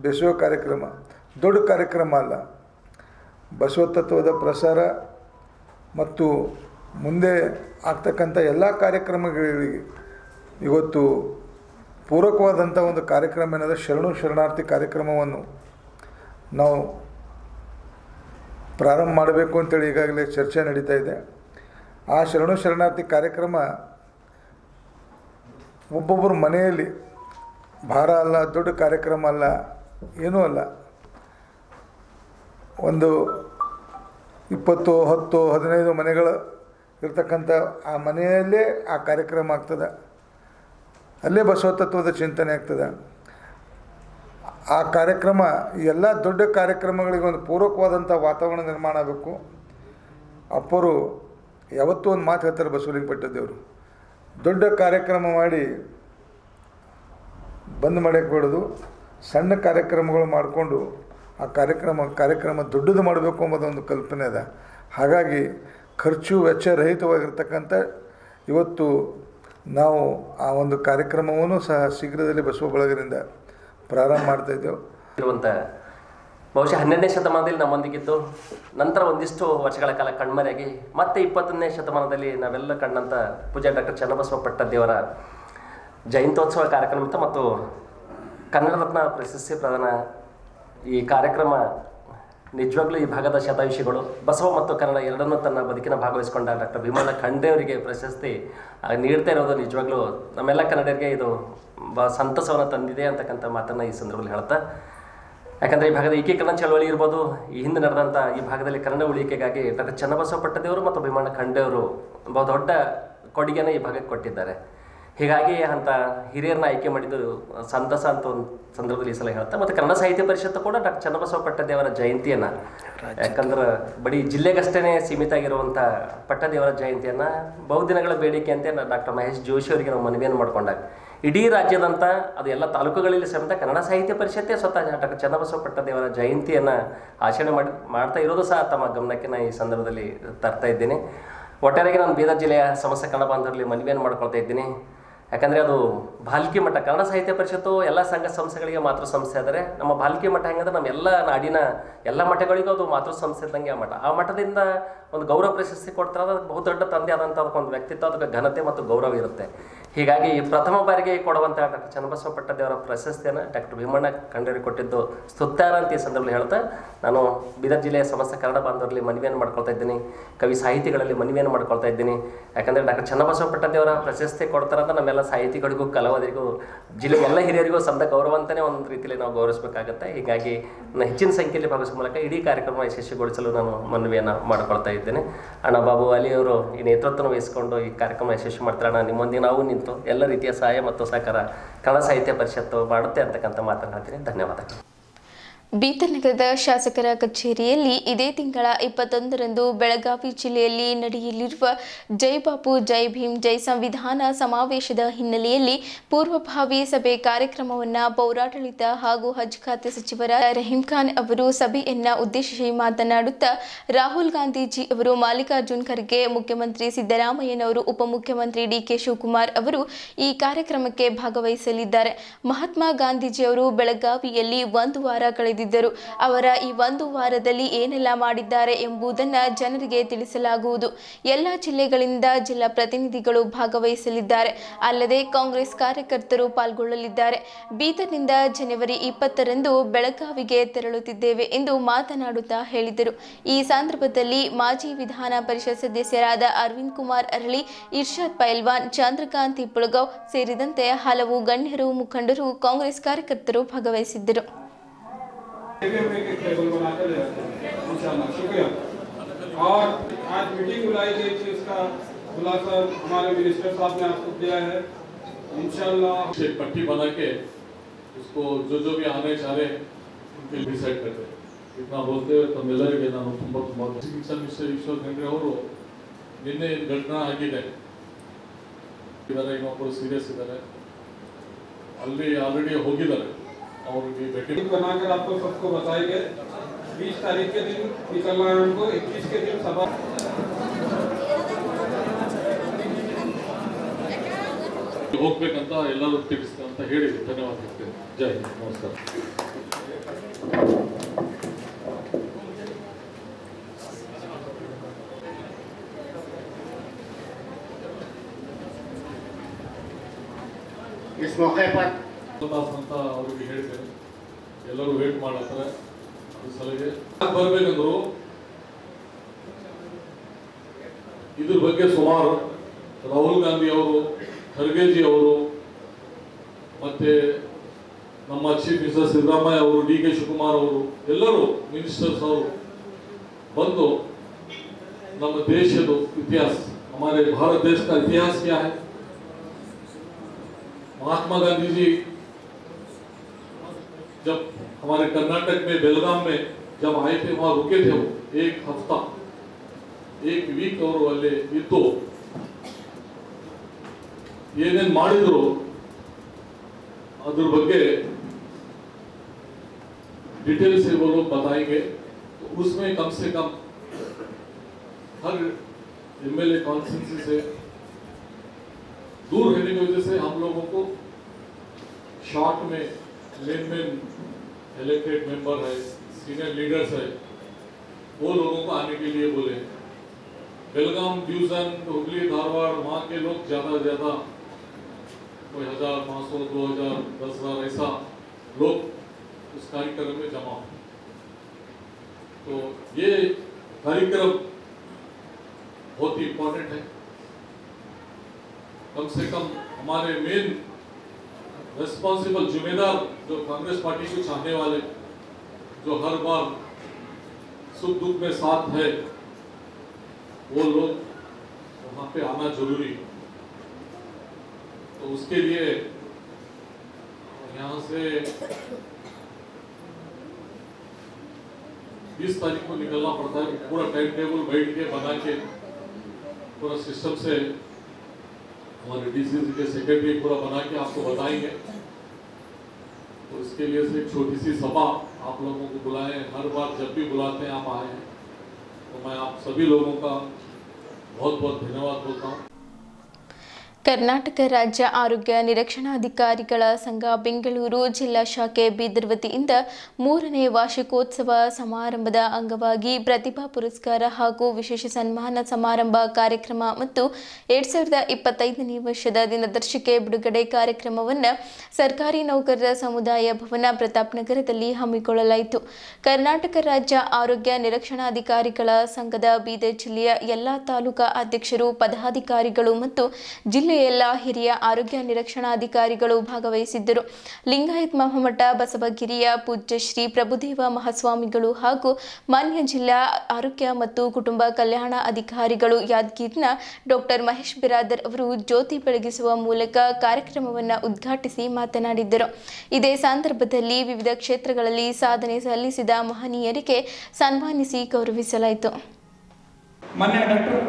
ಬೆಸೆಯೋ ಕಾರ್ಯಕ್ರಮ ದೊಡ್ಡ ಕಾರ್ಯಕ್ರಮ ಅಲ್ಲ. ಬಸವ ತತ್ವದ ಪ್ರಸಾರ ಮತ್ತು ಮುಂದೆ ಆಗ್ತಕ್ಕಂಥ ಎಲ್ಲ ಕಾರ್ಯಕ್ರಮಗಳಿಗೆ ಇವತ್ತು ಪೂರಕವಾದಂಥ ಒಂದು ಕಾರ್ಯಕ್ರಮ ಏನಾದ ಶರಣಾರ್ಥಿ ಕಾರ್ಯಕ್ರಮವನ್ನು ನಾವು ಪ್ರಾರಂಭ ಮಾಡಬೇಕು ಅಂತೇಳಿ ಈಗಾಗಲೇ ಚರ್ಚೆ ನಡೀತಾ ಇದೆ. ಆ ಶರಣಾರ್ಥಿ ಕಾರ್ಯಕ್ರಮ ಒಬ್ಬೊಬ್ಬರ ಮನೆಯಲ್ಲಿ ಭಾರ ಅಲ್ಲ, ದೊಡ್ಡ ಕಾರ್ಯಕ್ರಮ ಅಲ್ಲ, ಏನೂ ಅಲ್ಲ. ಒಂದು 20, 10, 15 ಮನೆಗಳು ಇರ್ತಕ್ಕಂಥ ಆ ಮನೆಯಲ್ಲೇ ಆ ಕಾರ್ಯಕ್ರಮ ಆಗ್ತದೆ. ಅಲ್ಲೇ ಬಸವ ತತ್ವದ ಚಿಂತನೆ ಆಗ್ತದೆ. ಆ ಕಾರ್ಯಕ್ರಮ ಎಲ್ಲ ದೊಡ್ಡ ಕಾರ್ಯಕ್ರಮಗಳಿಗೆ ಒಂದು ಪೂರಕವಾದಂಥ ವಾತಾವರಣ ನಿರ್ಮಾಣ ಆಗಬೇಕು. ಅಪ್ಪರು ಯಾವತ್ತೂ ಒಂದು ಮಾತು ಹೇಳ್ತಾರೆ ಬಸವಲಿಂಗ ಪಟ್ಟದೇವರು, ದೊಡ್ಡ ಕಾರ್ಯಕ್ರಮ ಮಾಡಿ ಬಂದ್ ಮಾಡಕ್ಕೆ ಬಿಡೋದು, ಸಣ್ಣ ಕಾರ್ಯಕ್ರಮಗಳು ಮಾಡಿಕೊಂಡು ಆ ಕಾರ್ಯಕ್ರಮ ದೊಡ್ಡದು ಮಾಡಬೇಕು ಅನ್ನೋದೊಂದು ಕಲ್ಪನೆ ಅದ. ಹಾಗಾಗಿ ಖರ್ಚು ವೆಚ್ಚ ರಹಿತವಾಗಿರ್ತಕ್ಕಂಥ ಇವತ್ತು ನಾವು ಆ ಒಂದು ಕಾರ್ಯಕ್ರಮವನ್ನು ಸಹ ಶೀಘ್ರದಲ್ಲಿ ಬಸವ ಬಳಗದಿಂದ ಪ್ರಾರಂಭ ಮಾಡ್ತಾಯಿದ್ದೆವು. ಇರುವಂಥ ಬಹುಶಃ 12ನೇ ಶತಮಾನದಲ್ಲಿ ನಮ್ಮೊಂದಿಗಿದ್ದು ನಂತರ ಒಂದಿಷ್ಟು ವರ್ಷಗಳ ಕಾಲ ಕಣ್ಮರೆಯಾಗಿ ಮತ್ತೆ 21ನೇ ಶತಮಾನದಲ್ಲಿ ನಾವೆಲ್ಲ ಕಂಡಂಥ ಪೂಜ್ಯ ಡಾಕ್ಟರ್ ಚನ್ನಬಸವ ಪಟ್ಟದೇವರ ಜಯಂತ್ಯೋತ್ಸವ ಕಾರ್ಯಕ್ರಮ ಮತ್ತು ಕನ್ನಡ ರತ್ನ ಪ್ರಶಸ್ತಿ ಪ್ರದಾನ. ಈ ಕಾರ್ಯಕ್ರಮ ನಿಜವಾಗ್ಲೂ ಈ ಭಾಗದ ಶತಾಯುಷಿಗಳು ಬಸವ ಮತ್ತು ಕನ್ನಡ ಎರಡನ್ನೂ ತನ್ನ ಬದುಕಿನ ಭಾಗವಹಿಸಿಕೊಂಡ ಡಾಕ್ಟರ್ ಭೀಮಣ್ಣ ಖಂಡ್ರೆಯವರಿಗೆ ಪ್ರಶಸ್ತಿ ನೀಡ್ತಾ ಇರೋದು ನಿಜವಾಗ್ಲೂ ನಮ್ಮೆಲ್ಲ ಕನ್ನಡಿಗರಿಗೆ ಇದು ಸಂತಸವನ್ನು ತಂದಿದೆ ಅಂತಕ್ಕಂಥ ಮಾತನ್ನು ಈ ಸಂದರ್ಭದಲ್ಲಿ ಹೇಳ್ತಾ, ಯಾಕಂದರೆ ಈ ಭಾಗದ ಏಕೀಕರಣ ಚಳವಳಿ ಇರ್ಬೋದು, ಈ ಹಿಂದೆ ನಡೆದಂಥ ಈ ಭಾಗದಲ್ಲಿ ಕನ್ನಡ ಉಳಿಕೆಗಾಗಿ ಡಾಕ್ಟರ್ ಚನ್ನಬಸವ ಪಟ್ಟದೇವರು ಮತ್ತು ಭೀಮಣ್ಣ ಖಂಡ್ರೆಯವರು ಬಹು ದೊಡ್ಡ ಕೊಡುಗೆಯನ್ನು ಈ ಭಾಗಕ್ಕೆ ಕೊಟ್ಟಿದ್ದಾರೆ. ಹೀಗಾಗಿ ಅಂಥ ಹಿರಿಯರನ್ನ ಆಯ್ಕೆ ಮಾಡಿದ್ದು ಸಂತಸ ಅಂತ ಒಂದು ಸಂದರ್ಭದಲ್ಲಿ ಈ ಸಲ ಹೇಳ್ತಾ, ಮತ್ತು ಕನ್ನಡ ಸಾಹಿತ್ಯ ಪರಿಷತ್ತು ಕೂಡ ಡಾಕ್ಟರ್ ಚನ್ನಬಸವ ಪಟ್ಟದೇವರ ಜಯಂತಿಯನ್ನು, ಯಾಕಂದ್ರೆ ಬರೀ ಜಿಲ್ಲೆಗಷ್ಟೇ ಸೀಮಿತ ಆಗಿರುವಂಥ ಪಟ್ಟದೇವರ ಜಯಂತಿಯನ್ನು ಬಹುದಿನಗಳ ಬೇಡಿಕೆ ಅಂತ ಡಾಕ್ಟರ್ ಮಹೇಶ್ ಜೋಶಿ ಅವರಿಗೆ ನಾವು ಮನವಿಯನ್ನು ಮಾಡಿಕೊಂಡಾಗ ಇಡೀ ರಾಜ್ಯದಂಥ ಅದು ಎಲ್ಲ ತಾಲೂಕುಗಳಲ್ಲಿ ಸಮೇತ ಕನ್ನಡ ಸಾಹಿತ್ಯ ಪರಿಷತ್ತೇ ಸ್ವತಃ ಡಾಕ್ಟರ್ ಚನ್ನಬಸವ ಪಟ್ಟದೇವರ ಜಯಂತಿಯನ್ನು ಆಚರಣೆ ಮಾಡ್ತಾ ಇರೋದು ಸಹ ತಮ್ಮ ಗಮನಕ್ಕೆ ನಾನು ಈ ಸಂದರ್ಭದಲ್ಲಿ ತರ್ತಾ ಇದ್ದೀನಿ. ಒಟ್ಟಾರೆಗೆ ನಾನು ಬೀದರ್ ಜಿಲ್ಲೆಯ ಸಮಸ್ತ ಕನ್ನಡ ಬಾಂಧವರಲ್ಲಿ ಮನವಿಯನ್ನು ಮಾಡ್ಕೊಳ್ತಾ ಇದ್ದೀನಿ. ಯಾಕಂದರೆ ಅದು ಭಾಲ್ಕಿ ಮಠ, ಕನ್ನಡ ಸಾಹಿತ್ಯ ಪರಿಷತ್ತು ಎಲ್ಲ ಸಂಘ ಸಂಸ್ಥೆಗಳಿಗೆ ಮಾತೃ ಸಂಸ್ಥೆ ಆದರೆ ನಮ್ಮ ಭಾಲ್ಕಿ ಮಠ ಹೆಂಗಂದ್ರೆ ನಮ್ಮ ಎಲ್ಲ ನಾಡಿನ ಎಲ್ಲ ಮಠಗಳಿಗೂ ಅದು ಮಾತೃ ಸಂಸ್ಥೆ ಇದ್ದಂಗೆ ಆ ಮಠ. ಆ ಮಠದಿಂದ ಒಂದು ಗೌರವ ಪ್ರಶಸ್ತಿ ಕೊಡ್ತಾರೆ. ಅದಕ್ಕೆ ಬಹುದೊಡ್ಡ ತಂದೆ ಆದಂಥ ಅದಕ್ಕೊಂದು ವ್ಯಕ್ತಿತ್ವ, ಅದಕ್ಕೆ ಘನತೆ ಮತ್ತು ಗೌರವ ಇರುತ್ತೆ. ಹೀಗಾಗಿ ಪ್ರಥಮ ಬಾರಿಗೆ ಕೊಡುವಂಥ ಡಾಕ್ಟರ್ ಚನ್ನಬಸವ ಪಟ್ಟದೇವರ ಪ್ರಶಸ್ತಿಯನ್ನು ಡಾಕ್ಟರ್ ಭೀಮಣ್ಣ ಖಂಡೇರಿ ಕೊಟ್ಟಿದ್ದು ಸ್ತುತ್ಯಾರ ಅಂತ ಈ ಸಂದರ್ಭದಲ್ಲಿ ಹೇಳ್ತಾ ನಾನು ಬೀದರ್ ಜಿಲ್ಲೆಯ ಸಮಸ್ತ ಕನ್ನಡ ಬಾಂಧವರಲ್ಲಿ ಮನವಿಯನ್ನು ಮಾಡ್ಕೊಳ್ತಾ ಇದ್ದೀನಿ, ಕವಿ ಸಾಹಿತಿಗಳಲ್ಲಿ ಮನವಿಯನ್ನು ಮಾಡ್ಕೊಳ್ತಾ ಇದ್ದೀನಿ. ಯಾಕಂದರೆ ಡಾಕ್ಟರ್ ಚನ್ನಬಸವ ಪಟ್ಟದೇವರ ಪ್ರಶಸ್ತಿ ಕೊಡ್ತಾರಂತ ನಮ್ಮೆಲ್ಲ ಸಾಹಿತಿಗಳಿಗೂ ಕಲಾವಿದರಿಗೂ ಜಿಲ್ಲೆ ಎಲ್ಲ ಹಿರಿಯರಿಗೂ ಸಂದ ಗೌರವ ಅಂತಲೇ ಒಂದು ರೀತಿಯಲ್ಲಿ ನಾವು ಗೌರವಿಸಬೇಕಾಗತ್ತೆ. ಹೀಗಾಗಿ ಹೆಚ್ಚಿನ ಸಂಖ್ಯೆಯಲ್ಲಿ ಭಾಗವಹಿಸುವ ಮೂಲಕ ಇಡೀ ಕಾರ್ಯಕ್ರಮ ಯಶಸ್ವಿಗೊಳಿಸಲು ನಾನು ಮನವಿಯನ್ನು ಮಾಡ್ಕೊಳ್ತಾ ಇದ್ದೇನೆ. ಅಣ್ಣ ಬಾಬು ಅಲಿಯವರು ಈ ನೇತೃತ್ವವನ್ನು ವಹಿಸಿಕೊಂಡು ಈ ಕಾರ್ಯಕ್ರಮ ಯಶಸ್ವಿ ಮಾಡ್ತಾರೆ. ಅಣ್ಣ ನಿಮ್ಮೊಂದಿಗೆ ನಾವು ನಿಂತು ಎಲ್ಲ ರೀತಿಯ ಸಹಾಯ ಮತ್ತು ಸಹಕಾರ ಕನ್ನಡ ಸಾಹಿತ್ಯ ಪರಿಷತ್ತು ಮಾಡುತ್ತೆ ಅಂತಕ್ಕಂಥ ಮಾತನಾಡ್ತೀನಿ. ಧನ್ಯವಾದಗಳು. ಬೀದರ್ ನಗರದ ಶಾಸಕರ ಕಚೇರಿಯಲ್ಲಿ ಇದೇ ತಿಂಗಳ 21ರಂದು ಬೆಳಗಾವಿ ಜಿಲ್ಲೆಯಲ್ಲಿ ನಡೆಯಲಿರುವ ಜೈ ಬಾಪು ಜೈ ಭೀಮ್ ಜೈ ಸಂವಿಧಾನ ಸಮಾವೇಶದ ಹಿನ್ನೆಲೆಯಲ್ಲಿ ಪೂರ್ವಭಾವಿ ಸಭೆ ಕಾರ್ಯಕ್ರಮವನ್ನು ಪೌರಾಡಳಿತ ಹಾಗೂ ಹಜ್ ಖಾತೆ ಸಚಿವರ ರಹೀಂ ಖಾನ್ ಅವರು ಸಭೆಯನ್ನು ಉದ್ದೇಶಿಸಿ ಮಾತನಾಡುತ್ತಾ ರಾಹುಲ್ ಗಾಂಧೀಜಿ ಅವರು, ಮಲ್ಲಿಕಾರ್ಜುನ್ ಖರ್ಗೆ, ಮುಖ್ಯಮಂತ್ರಿ ಸಿದ್ದರಾಮಯ್ಯನವರು, ಉಪಮುಖ್ಯಮಂತ್ರಿ ಡಿಕೆ ಶಿವಕುಮಾರ್ ಅವರು ಈ ಕಾರ್ಯಕ್ರಮಕ್ಕೆ ಭಾಗವಹಿಸಲಿದ್ದಾರೆ. ಮಹಾತ್ಮ ಗಾಂಧೀಜಿಯವರು ಬೆಳಗಾವಿಯಲ್ಲಿ 1 ವಾರ ಕಳೆದಿದ್ದರು. ಅವರ ಈ 1 ವಾರದಲ್ಲಿ ಏನೆಲ್ಲ ಮಾಡಿದ್ದಾರೆ ಎಂಬುದನ್ನು ಜನರಿಗೆ ತಿಳಿಸಲಾಗುವುದು. ಎಲ್ಲ ಜಿಲ್ಲೆಗಳಿಂದ ಜಿಲ್ಲಾ ಪ್ರತಿನಿಧಿಗಳು ಭಾಗವಹಿಸಲಿದ್ದಾರೆ. ಅಲ್ಲದೆ ಕಾಂಗ್ರೆಸ್ ಕಾರ್ಯಕರ್ತರು ಪಾಲ್ಗೊಳ್ಳಲಿದ್ದಾರೆ. ಬೀದರ್ನಿಂದ ಜನವರಿ 20ರಂದು ಬೆಳಗಾವಿಗೆ ತೆರಳುತ್ತಿದ್ದೇವೆ ಎಂದು ಮಾತನಾಡುತ್ತಾ ಹೇಳಿದರು. ಈ ಸಂದರ್ಭದಲ್ಲಿ ಮಾಜಿ ವಿಧಾನ ಪರಿಷತ್ ಸದಸ್ಯರಾದ ಅರವಿಂದ್ ಕುಮಾರ್ ಅರಳಿ, ಇರ್ಷಾದ್ ಪೈಲ್ವಾನ್, ಚಂದ್ರಕಾಂತ್ ಇಪ್ಪಳಗಾವ್ ಸೇರಿದಂತೆ ಹಲವು ಗಣ್ಯರು, ಮುಖಂಡರು, ಕಾಂಗ್ರೆಸ್ ಕಾರ್ಯಕರ್ತರು ಭಾಗವಹಿಸಿದ್ದರು. और आज मीटिंग बुलाई गई थी, इसका खुलासा हमारे मिनिस्टर साहब ने आपको दिया है. इंशाल्लाह एक पट्टी बना के उसको जो भी आने चाह रहे उनके डिसाइड करते हैं. इतना बोलते हुए तಮ್ಮೆಲ್ಲರಿಗೆ ನಾನು ತುಂಬಾ ಚಿಕಿತ್ಸಾ ಮಿನಿಸ್ಟರ್ ಈಶ್ವರ್ ಖಂಡ್ರೆ ಅವರು ನಿನ್ನೆ ಘಟನಾ ಆಗಿದೆ ಇದ್ದಾರೆ, ಇನ್ನೊಬ್ಬರು ಸೀರಿಯಸ್ ಇದ್ದಾರೆ, ಅಲ್ಲಿ ಆಲ್ರೆಡಿ ಹೋಗಿದ್ದಾರೆ. ಅವ್ರಿಗೆ ಭೇಟಿ बनाकर आपको सबको बताएंगे. 20 तारीख के दिन निकलना है उनको, 21 के दिन सभा ಹೋಗ್ಬೇಕಂತ ಎಲ್ಲರೂ ತಿಳಿಸ್ತಾರೆ ಅಂತ ಹೇಳಿ ಧನ್ಯವಾದ ಹೇಳ್ತೇನೆ. ಜೈ ಹಿಂದ್, ನಮಸ್ಕಾರ. इस मौके पर ಅಂತ ಅವರಿಗೆ ಹೇಳ್ತೇನೆ. ಎಲ್ಲರೂ ವೇಟ್ ಮಾಡತ್ತಾರೆ. ಅದು ಸಲಹೆ ಬರ್ಬೇಕಂದ್ರು ಇದ್ರ ಬಗ್ಗೆ ಸುಮಾರು ರಾಹುಲ್ ಗಾಂಧಿ ಅವರು, ಖರ್ಗೆಜಿ ಅವರು, ಮತ್ತೆ ನಮ್ಮ ಚೀಫ್ ಮಿನಿಸ್ಟರ್ ಸಿದ್ದರಾಮಯ್ಯ ಅವರು, ಡಿ ಕೆ ಶಿವಕುಮಾರ್ ಅವರು, ಎಲ್ಲರೂ ಮಿನಿಸ್ಟರ್ಸ್ ಅವರು ಬಂದು ನಮ್ಮ ದೇಶದ ಇತಿಹಾಸ, हमारे भारत देश का इतिहास क्या है, महात्मा गांधी जी जब हमारे कर्नाटक में बेलगाम में जब आए थे, वहां रुके थे, वो 1 हफ्ता 1 वीक ಅವರು ಅಲ್ಲಿ ಇತ್ತು. ಏನೇನು ಮಾಡಿದ್ರು ಅದ್ರ ಬಗ್ಗೆ डिटेल से वो लोग बताएंगे. तो उसमें कम से कम हर एमएलए कॉन्स्टिट्यूंसी से दूर रहने की वजह से हम लोगों को शॉर्ट में मेन इलेक्टेड मेंबर है, सीनियर लीडर्स है, वो लोगों को आने के लिए बोले. बेलगाम डिवीजन, हुगली, धारवाड़, वहाँ के लोग ज़्यादा से ज़्यादा कोई 1500, 2000, 10,000 ऐसा लोग उस कार्यक्रम में जमा हो. तो ये कार्यक्रम बहुत ही इम्पोर्टेंट है. कम से कम हमारे मेन रिस्पॉन्सिबल जिम्मेदार जो कांग्रेस पार्टी को चाहने वाले, जो हर बार सुख दुख में साथ है, वो लोग वहाँ पे आना जरूरी है. तो उसके लिए यहाँ से 20 तारीख को निकलना पड़ता है. पूरा टाइम टेबल बैठ के बना के पूरा सिस्टम से हमारे डीसीसी के सेक्रेटरी पूरा बना के आपको बताएंगे. तो इसके लिए से एक छोटी सी सभा आप लोगों को बुलाएं. हर बार जब भी बुलाते हैं आप आए हैं, तो मैं आप सभी लोगों का बहुत बहुत धन्यवाद बोलता हूँ. ಕರ್ನಾಟಕ ರಾಜ್ಯ ಆರೋಗ್ಯ ನಿರೀಕ್ಷಣಾಧಿಕಾರಿಗಳ ಸಂಘ ಬೆಂಗಳೂರು ಜಿಲ್ಲಾ ಶಾಖೆ ಬೀದರ್ ವತಿಯಿಂದ 3ನೇ ವಾರ್ಷಿಕೋತ್ಸವ ಸಮಾರಂಭದ ಅಂಗವಾಗಿ ಪ್ರತಿಭಾ ಪುರಸ್ಕಾರ ಹಾಗೂ ವಿಶೇಷ ಸನ್ಮಾನ ಸಮಾರಂಭ ಕಾರ್ಯಕ್ರಮ ಮತ್ತು 2025ನೇ ವರ್ಷದ ದಿನದರ್ಶಿಕೆ ಬಿಡುಗಡೆ ಕಾರ್ಯಕ್ರಮವನ್ನು ಸರ್ಕಾರಿ ನೌಕರರ ಸಮುದಾಯ ಭವನ ಪ್ರತಾಪ್ನಗರದಲ್ಲಿ ಹಮ್ಮಿಕೊಳ್ಳಲಾಯಿತು. ಕರ್ನಾಟಕ ರಾಜ್ಯ ಆರೋಗ್ಯ ನಿರೀಕ್ಷಣಾಧಿಕಾರಿಗಳ ಸಂಘದ ಬೀದರ್ ಜಿಲ್ಲೆಯ ಎಲ್ಲಾ ತಾಲೂಕಾ ಅಧ್ಯಕ್ಷರು, ಪದಾಧಿಕಾರಿಗಳು ಮತ್ತು ಜಿಲ್ಲೆಯ ಎಲ್ಲ ಹಿರಿಯ ಆರೋಗ್ಯ ನಿರೀಕ್ಷಣಾಧಿಕಾರಿಗಳು ಭಾಗವಹಿಸಿದ್ದರು. ಲಿಂಗಾಯತ್ ಮಹಾಮಠ ಬಸವಗಿರಿಯ ಪೂಜ್ಯ ಶ್ರೀ ಪ್ರಭುದೇವ ಮಹಾಸ್ವಾಮಿಗಳು ಹಾಗೂ ಮಾನ್ಯ ಜಿಲ್ಲಾ ಆರೋಗ್ಯ ಮತ್ತು ಕುಟುಂಬ ಕಲ್ಯಾಣ ಅಧಿಕಾರಿಗಳು ಯಾದಗಿರಿನ ಡಾಕ್ಟರ್ ಮಹೇಶ್ ಬಿರಾದರ್ ಅವರು ಜ್ಯೋತಿ ಬೆಳಗಿಸುವ ಮೂಲಕ ಕಾರ್ಯಕ್ರಮವನ್ನು ಉದ್ಘಾಟಿಸಿ ಮಾತನಾಡಿದ್ದರು. ಇದೇ ಸಂದರ್ಭದಲ್ಲಿ ವಿವಿಧ ಕ್ಷೇತ್ರಗಳಲ್ಲಿ ಸಾಧನೆ ಸಲ್ಲಿಸಿದ ಮಹನೀಯರಿಗೆ ಸನ್ಮಾನಿಸಿ ಗೌರವಿಸಲಾಯಿತು. ಮಾನ್ಯ ಡಾಕ್ಟರ್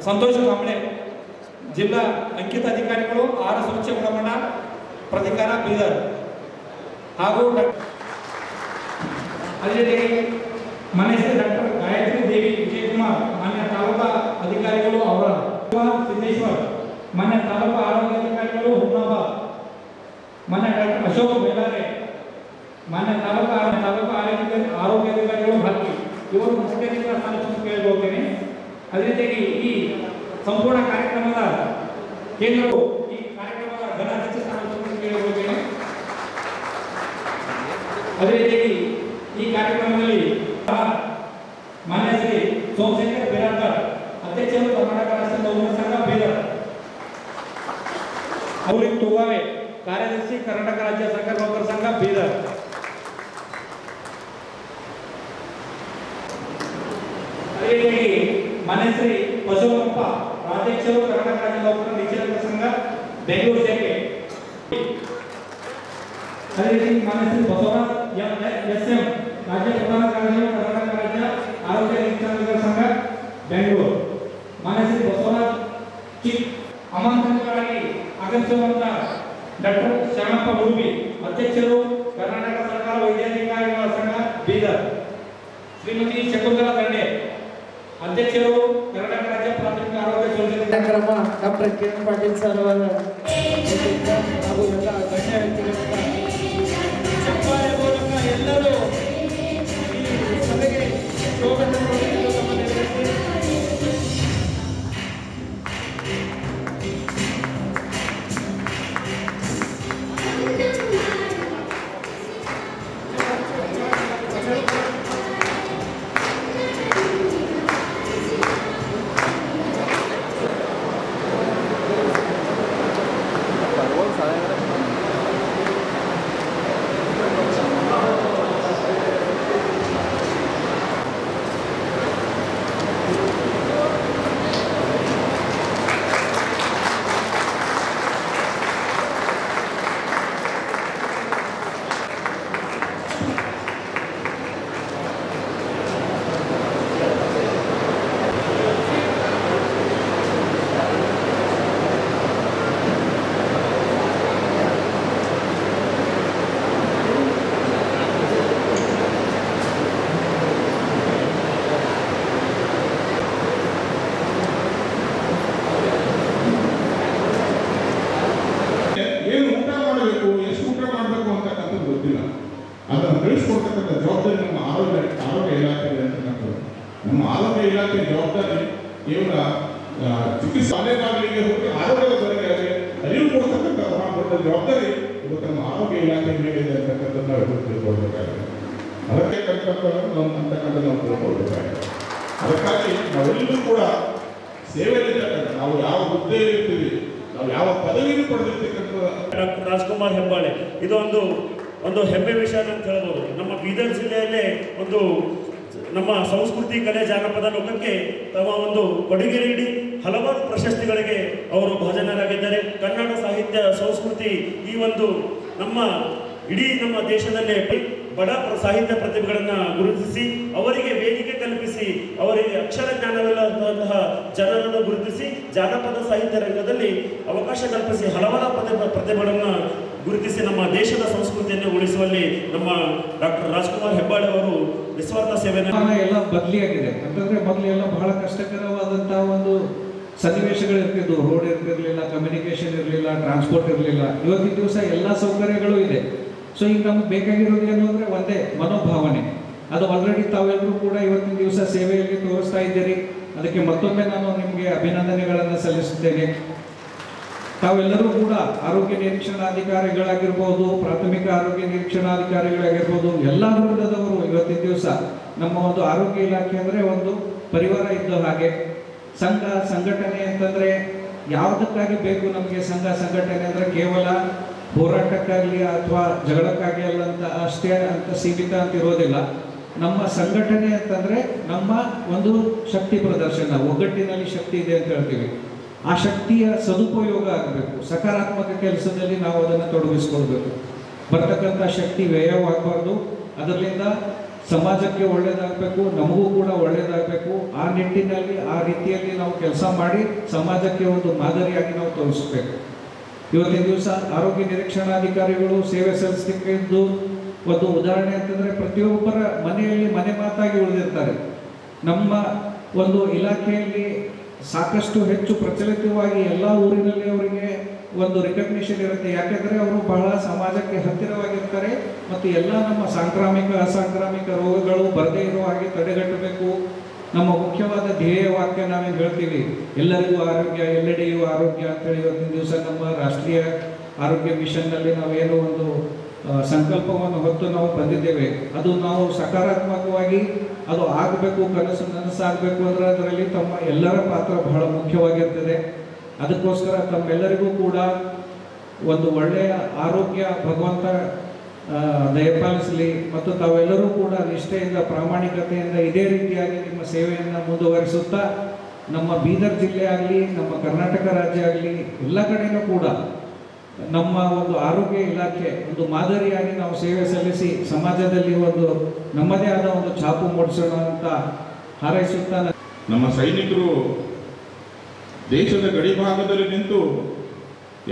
ಸಂತೋಷ್ ಕಾಂಬ್ಳೆ ಜಿಲ್ಲಾ ಅಂಕಿತ ಅಧಿಕಾರಿಗಳು, ಆಹಾರ ಸುರಕ್ಷಾ ಗುಣಮಟ್ಟ ಪ್ರಾಧಿಕಾರ ಬೀದರ್ ಹಾಗೂ ಅದೇ ಮಾನ್ಯ ಡಾಕ್ಟರ್ ಗಾಯತ್ರಿ ದೇವಿ ವಿಜಯಕುಮಾರ್ ಮಾನ್ಯ ತಾಲೂಕಾ ಅಧಿಕಾರಿಗಳು ಅವರ ಸಿದ್ದೇಶ್ವರ್, ಮಾನ್ಯ ತಾಲೂಕಾ ಆರೋಗ್ಯ ಅಧಿಕಾರಿಗಳು ಹುಮ್ನಾಬಾದ್, ಮಾನ್ಯ ಡಾಕ್ಟರ್ ಅಶೋಕ್ ಬೇಲಾರೆ ಮಾನ್ಯ ತಾಲೂಕಾ ಆರೋಗ್ಯ ಅಧಿಕಾರಿಗಳು ಭಾಗಿ ಇವರು ಮುಖ್ಯ ಸ್ಥಾನವನ್ನು ಕೇಳಿಕೊಳ್ಳುತ್ತೇನೆ. ಅದೇ ರೀತಿಯಾಗಿ ಈ ಸಂಪೂರ್ಣ ಕಾರ್ಯಕ್ರಮದ ಕೇಂದ್ರವು ಈ ಕಾರ್ಯಕ್ರಮದ ಘನಾಧ್ಯಕ್ಷ ಸ್ಥಾನವನ್ನು ಕೇಳಿಕೊಳ್ಳುತ್ತೇನೆ. ಅದೇ ರೀತಿಯಾಗಿ ಈ ಕಾರ್ಯಕ್ರಮದಲ್ಲಿ ಮಾನ್ಯ ಶ್ರೀ ಸೋಮಶೇಖರ್ ಬೇರಾಡ್ಕರ್ ಅಧ್ಯಕ್ಷರು, ಕರ್ನಾಟಕ ರಾಷ್ಟ್ರ ನೌಕರರ ಸಂಘ ಬೀದರ್, ಮೌಲಿಕ್ ತುಗಾವೆ ಕಾರ್ಯದರ್ಶಿ, ಕರ್ನಾಟಕ ರಾಜ್ಯ ಸರ್ಕಾರಿ ನೌಕರರ ಸಂಘ ಬೀದರ್. ಅದೇ ರೀತಿಯಾಗಿ ಮಾನ್ಯ ಶ್ರೀ ಬಸವಪ್ಪ ರಾಜ್ಯಾಧ್ಯಕ್ಷರು, ಕರ್ನಾಟಕ ರಾಜ್ಯ ನೌಕರರ ನಿರೀಕ್ಷಣಾ ಸಂಘ ಬೆಂಗಳೂರು ಶಾಖೆ. ಅದೇ ರೀತಿ ಮಾನ್ಯ ಶ್ರೀ ಬಸವರಾಜ್ ಎಸ್.ಎಂ. ರಾಜ್ಯ ಪ್ರಧಾನ ಕಾರ್ಯದರ್ಶಿ, ಕರ್ನಾಟಕ ರಾಜ್ಯ ಆರೋಗ್ಯ ನಿರೀಕ್ಷಣಾ ಸಂಘ ಬೆಂಗಳೂರು. ಮಾನ್ಯ ಶ್ರೀ ಬಸವರಾಜ್ ಚಿಕ್ ಆಮಂತ್ರಿತರಾಗಿ ಆಗಮಿಸುವಂತ ಡಾಕ್ಟರ್ ಶರಣಪ್ಪ ಉಡುಪಿ ಅಧ್ಯಕ್ಷರು, ಕರ್ನಾಟಕ ಸರ್ಕಾರ ವೈದ್ಯಾಧಿಕಾರಿಗಳ ಸಂಘ ಬೀದರ್. ಶ್ರೀಮತಿ ಶಕುಂತಲಾ ದಂಡೆ ಅಧ್ಯಕ್ಷರು, ಕರ್ನಾಟಕ ರಾಜ್ಯ ಪ್ರಾಥಮಿಕ ಆರೋಗ್ಯ ಯೋಜನೆ ಕಾರ್ಯಕ್ರಮ ಡಾಕ್ಟರ್ ಕಿರಣ್ ಪಾಟೀಲ್ ಸರ್ ಅವರ ಹಾಗೂ ಎಲ್ಲ ಗಣ್ಯ ವ್ಯಕ್ತಿಗಳಿಂದ ಚಪ್ಪಾಳೆ ಮೂಲಕ ಎಲ್ಲರೂ ಈ ಸಭೆಗೆ ಸ್ವಾಗತ ಕೋರುವುದು ನಮ್ಮ ನೆರವೇರಿಸಿ. ಅದನ್ನು ತಿಳಿಸ್ಕೊಡ್ತಕ್ಕಂಥ ಜವಾಬ್ದಾರಿ ನಮ್ಮ ಆರೋಗ್ಯ ಇಲಾಖೆ ಅಂತಕ್ಕಂಥದ್ದು. ನಮ್ಮ ಆರೋಗ್ಯ ಇಲಾಖೆ ಜವಾಬ್ದಾರಿ ಕೇವಲ ಚಿಕಿತ್ಸೆ ಶಾಲೆಗಳಿಗೆ ಹೋಗಿ ಆರೋಗ್ಯದ ಬಗ್ಗೆ ಅರಿವು ಕೊಡ್ತಕ್ಕಂಥ ದೊಡ್ಡ ಜವಾಬ್ದಾರಿ ಇವತ್ತು ನಮ್ಮ ಆರೋಗ್ಯ ಇಲಾಖೆ ಮೇಲೆ ಇದೆ ಅಂತಕ್ಕಂಥದ್ದು ನಾವು ತಿಳ್ಕೊಳ್ಬೇಕಾಗಿದೆ. ಅದಕ್ಕೆ ಅಂತಕ್ಕಂಥ ನಾವು ತಿಳ್ಕೊಳ್ಬೇಕಾಗಿದೆ. ಅದಕ್ಕಾಗಿ ನಾವೆಲ್ಲರೂ ಕೂಡ ಸೇವೆಯಲ್ಲಿರ್ತಕ್ಕಂಥ ನಾವು ಯಾವ ಹುದ್ದೆಯಲ್ಲಿ ಇರ್ತೀವಿ, ನಾವು ಯಾವ ಪದವಿಯನ್ನು ಪಡೆದಿರ್ತಕ್ಕಂಥ ಡಾಕ್ಟರ್ ರಾಜ್ಕುಮಾರ್ ಹೆಬ್ಬಾಳೆ ಇದು ಒಂದು ಹೆಮ್ಮೆ ವಿಷಯ ಅಂತ ಹೇಳ್ಬೋದು. ನಮ್ಮ ಬೀದರ್ ಜಿಲ್ಲೆಯಲ್ಲೇ ಒಂದು ನಮ್ಮ ಸಂಸ್ಕೃತಿ, ಕಲೆ, ಜಾನಪದ ಲೋಕಕ್ಕೆ ತಮ್ಮ ಒಂದು ಕೊಡುಗೆ ನೀಡಿ ಹಲವಾರು ಪ್ರಶಸ್ತಿಗಳಿಗೆ ಅವರು ಭಾಜನರಾಗಿದ್ದಾರೆ. ಕನ್ನಡ ಸಾಹಿತ್ಯ ಸಂಸ್ಕೃತಿ ಈ ಒಂದು ನಮ್ಮ ಇಡೀ ನಮ್ಮ ದೇಶದಲ್ಲೇ ಬಡ ಸಾಹಿತ್ಯ ಪ್ರತಿಭೆಗಳನ್ನು ಗುರುತಿಸಿ ಅವರಿಗೆ ವೇದಿಕೆ ಕಲ್ಪಿಸಿ ಅವರಿಗೆ ಅಕ್ಷರ ಜ್ಞಾನವಿಲ್ಲದಂತಹ ಜನರನ್ನು ಗುರುತಿಸಿ ಜಾನಪದ ಸಾಹಿತ್ಯ ರಂಗದಲ್ಲಿ ಅವಕಾಶ ಕಲ್ಪಿಸಿ ಹಲವಾರು ಪ್ರತಿಭೆಗಳನ್ನು ಗುರುತಿಸಿ ನಮ್ಮ ದೇಶದ ಸಂಸ್ಕೃತಿಯನ್ನು ಉಳಿಸುವಲ್ಲಿ ನಮ್ಮ ಡಾಕ್ಟರ್ ರಾಜ್ಕುಮಾರ್ ಹೆಬ್ಬಾಳೆ ಅವರು ನಿಸ್ವಾರ್ಥ ಸೇವೆಯನ್ನು ಎಲ್ಲ ಬದಲಿಯಾಗಿದೆ. ಅಂತಂದ್ರೆ ಮೊದಲು ಎಲ್ಲ ಬಹಳ ಕಷ್ಟಕರವಾದಂತಹ ಒಂದು ಸನ್ನಿವೇಶಗಳು ಇರ್ತಿದ್ವು. ರೋಡ್ ಇರ್ತಿರ್ಲಿಲ್ಲ, ಕಮ್ಯುನಿಕೇಷನ್ ಇರಲಿಲ್ಲ, ಟ್ರಾನ್ಸ್ಪೋರ್ಟ್ ಇರಲಿಲ್ಲ. ಇವತ್ತಿನ ದಿವಸ ಎಲ್ಲ ಸೌಕರ್ಯಗಳು ಇದೆ. ಸೊ ಈಗ ನಮ್ಗೆ ಬೇಕಾಗಿರೋದು ಏನು ಅಂದರೆ ಒಂದೇ ಮನೋಭಾವನೆ. ಅದು ಆಲ್ರೆಡಿ ತಾವೆಲ್ಲರೂ ಕೂಡ ಇವತ್ತಿನ ದಿವಸ ಸೇವೆಯಲ್ಲಿ ತೋರಿಸ್ತಾ ಇದ್ದೀರಿ. ಅದಕ್ಕೆ ಮತ್ತೊಮ್ಮೆ ನಾನು ನಿಮಗೆ ಅಭಿನಂದನೆಗಳನ್ನು ಸಲ್ಲಿಸುತ್ತೇನೆ. ತಾವೆಲ್ಲರೂ ಕೂಡ ಆರೋಗ್ಯ ನಿರೀಕ್ಷಣಾಧಿಕಾರಿಗಳಾಗಿರ್ಬೋದು, ಪ್ರಾಥಮಿಕ ಆರೋಗ್ಯ ನಿರೀಕ್ಷಣಾಧಿಕಾರಿಗಳಾಗಿರ್ಬೋದು, ಎಲ್ಲ ವೃಂದದವರು ಇವತ್ತಿನ ದಿವಸ ನಮ್ಮ ಒಂದು ಆರೋಗ್ಯ ಇಲಾಖೆ ಅಂದರೆ ಒಂದು ಪರಿವಾರ ಇದ್ದ ಹಾಗೆ. ಸಂಘ ಸಂಘಟನೆ ಅಂತಂದರೆ ಯಾವುದಕ್ಕಾಗಿ ಬೇಕು ನಮಗೆ ಸಂಘ ಸಂಘಟನೆ ಅಂದರೆ ಕೇವಲ ಹೋರಾಟಕ್ಕಾಗಲಿ ಅಥವಾ ಜಗಳಕ್ಕಾಗಿ ಅಲ್ಲ ಅಂತ ಅಷ್ಟೇ ಅಂತ ಸೀಮಿತ ಅಂತ ಇರೋದಿಲ್ಲ. ನಮ್ಮ ಸಂಘಟನೆ ಅಂತಂದರೆ ನಮ್ಮ ಒಂದು ಶಕ್ತಿ ಪ್ರದರ್ಶನ, ಒಗ್ಗಟ್ಟಿನಲ್ಲಿ ಶಕ್ತಿ ಇದೆ ಅಂತ ಹೇಳ್ತೀವಿ. ಆ ಶಕ್ತಿಯ ಸದುಪಯೋಗ ಆಗಬೇಕು. ಸಕಾರಾತ್ಮಕ ಕೆಲಸದಲ್ಲಿ ನಾವು ಅದನ್ನು ತೊಡಗಿಸ್ಕೊಳ್ಬೇಕು. ಬರ್ತಕ್ಕಂಥ ಶಕ್ತಿ ವ್ಯಯವಾಗಬಾರ್ದು. ಅದರಿಂದ ಸಮಾಜಕ್ಕೆ ಒಳ್ಳೆಯದಾಗಬೇಕು, ನಮಗೂ ಕೂಡ ಒಳ್ಳೆಯದಾಗಬೇಕು. ಆ ನಿಟ್ಟಿನಲ್ಲಿ ಆ ರೀತಿಯಲ್ಲಿ ನಾವು ಕೆಲಸ ಮಾಡಿ ಸಮಾಜಕ್ಕೆ ಒಂದು ಮಾದರಿಯಾಗಿ ನಾವು ತೋರಿಸಬೇಕು. ಇವತ್ತಿನ ದಿವಸ ಆರೋಗ್ಯ ನಿರೀಕ್ಷಣಾಧಿಕಾರಿಗಳು ಸೇವೆ ಸಲ್ಲಿಸಲಿಕ್ಕಿದ್ದು ಒಂದು ಉದಾಹರಣೆ ಅಂತಂದರೆ ಪ್ರತಿಯೊಬ್ಬರ ಮನೆಯಲ್ಲಿ ಮನೆ ಮಾತಾಗಿ ಉಳಿದಿರ್ತಾರೆ. ನಮ್ಮ ಒಂದು ಇಲಾಖೆಯಲ್ಲಿ ಸಾಕಷ್ಟು ಹೆಚ್ಚು ಪ್ರಚಲಿತವಾಗಿ ಎಲ್ಲ ಊರಿನಲ್ಲಿ ಅವರಿಗೆ ಒಂದು ರಿಕಗ್ನಿಷನ್ ಇರುತ್ತೆ. ಯಾಕೆಂದರೆ ಅವರು ಬಹಳ ಸಮಾಜಕ್ಕೆ ಹತ್ತಿರವಾಗಿರ್ತಾರೆ ಮತ್ತು ಎಲ್ಲ ನಮ್ಮ ಸಾಂಕ್ರಾಮಿಕ ಅಸಾಂಕ್ರಾಮಿಕ ರೋಗಗಳು ಬರದೇ ಇರುವ ಹಾಗೆ ತಡೆಗಟ್ಟಬೇಕು. ನಮ್ಮ ಮುಖ್ಯವಾದ ಧ್ಯೇಯ ವಾಕ್ಯ ನಾವೇನು ಹೇಳ್ತೀವಿ, ಎಲ್ಲರಿಗೂ ಆರೋಗ್ಯ, ಎಲ್ಲೆಡೆಯೂ ಆರೋಗ್ಯ ಅಂತೇಳಿ ಇವತ್ತಿನ ದಿವಸ ನಮ್ಮ ರಾಷ್ಟ್ರೀಯ ಆರೋಗ್ಯ ಮಿಷನ್ನಲ್ಲಿ ನಾವೇನೋ ಒಂದು ಸಂಕಲ್ಪವನ್ನು ಹೊತ್ತು ನಾವು ಬಂದಿದ್ದೇವೆ. ಅದು ನಾವು ಸಕಾರಾತ್ಮಕವಾಗಿ ಅದು ಆಗಬೇಕು, ನನಸಾಗಬೇಕು ಅಂದರೆ ಅದರಲ್ಲಿ ತಮ್ಮ ಎಲ್ಲರ ಪಾತ್ರ ಬಹಳ ಮುಖ್ಯವಾಗಿರ್ತದೆ. ಅದಕ್ಕೋಸ್ಕರ ತಮ್ಮೆಲ್ಲರಿಗೂ ಕೂಡ ಒಂದು ಒಳ್ಳೆಯ ಆರೋಗ್ಯ ಭಗವಂತ ದಯಪಾಲಿಸಲಿ ಮತ್ತು ತಾವೆಲ್ಲರೂ ಕೂಡ ನಿಷ್ಠೆಯಿಂದ ಪ್ರಾಮಾಣಿಕತೆಯಿಂದ ಇದೇ ರೀತಿಯಾಗಿ ನಿಮ್ಮ ಸೇವೆಯನ್ನು ಮುಂದುವರಿಸುತ್ತಾ ನಮ್ಮ ಬೀದರ್ ಜಿಲ್ಲೆ ಆಗಲಿ, ನಮ್ಮ ಕರ್ನಾಟಕ ರಾಜ್ಯ ಆಗಲಿ, ಎಲ್ಲ ಕಡೆಯೂ ಕೂಡ ನಮ್ಮ ಒಂದು ಆರೋಗ್ಯ ಇಲಾಖೆ ಒಂದು ಮಾದರಿಯಾಗಿ ನಾವು ಸೇವೆ ಸಲ್ಲಿಸಿ ಸಮಾಜದಲ್ಲಿ ಒಂದು ನಮ್ಮದೇ ಆದ ಒಂದು ಛಾಪು ಮೂಡಿಸೋಣ ಅಂತ ಹಾರೈಸುತ್ತಾ ನಮ್ಮ ಸೈನಿಕರು ದೇಶದ ಗಡಿ ಭಾಗದಲ್ಲಿ ನಿಂತು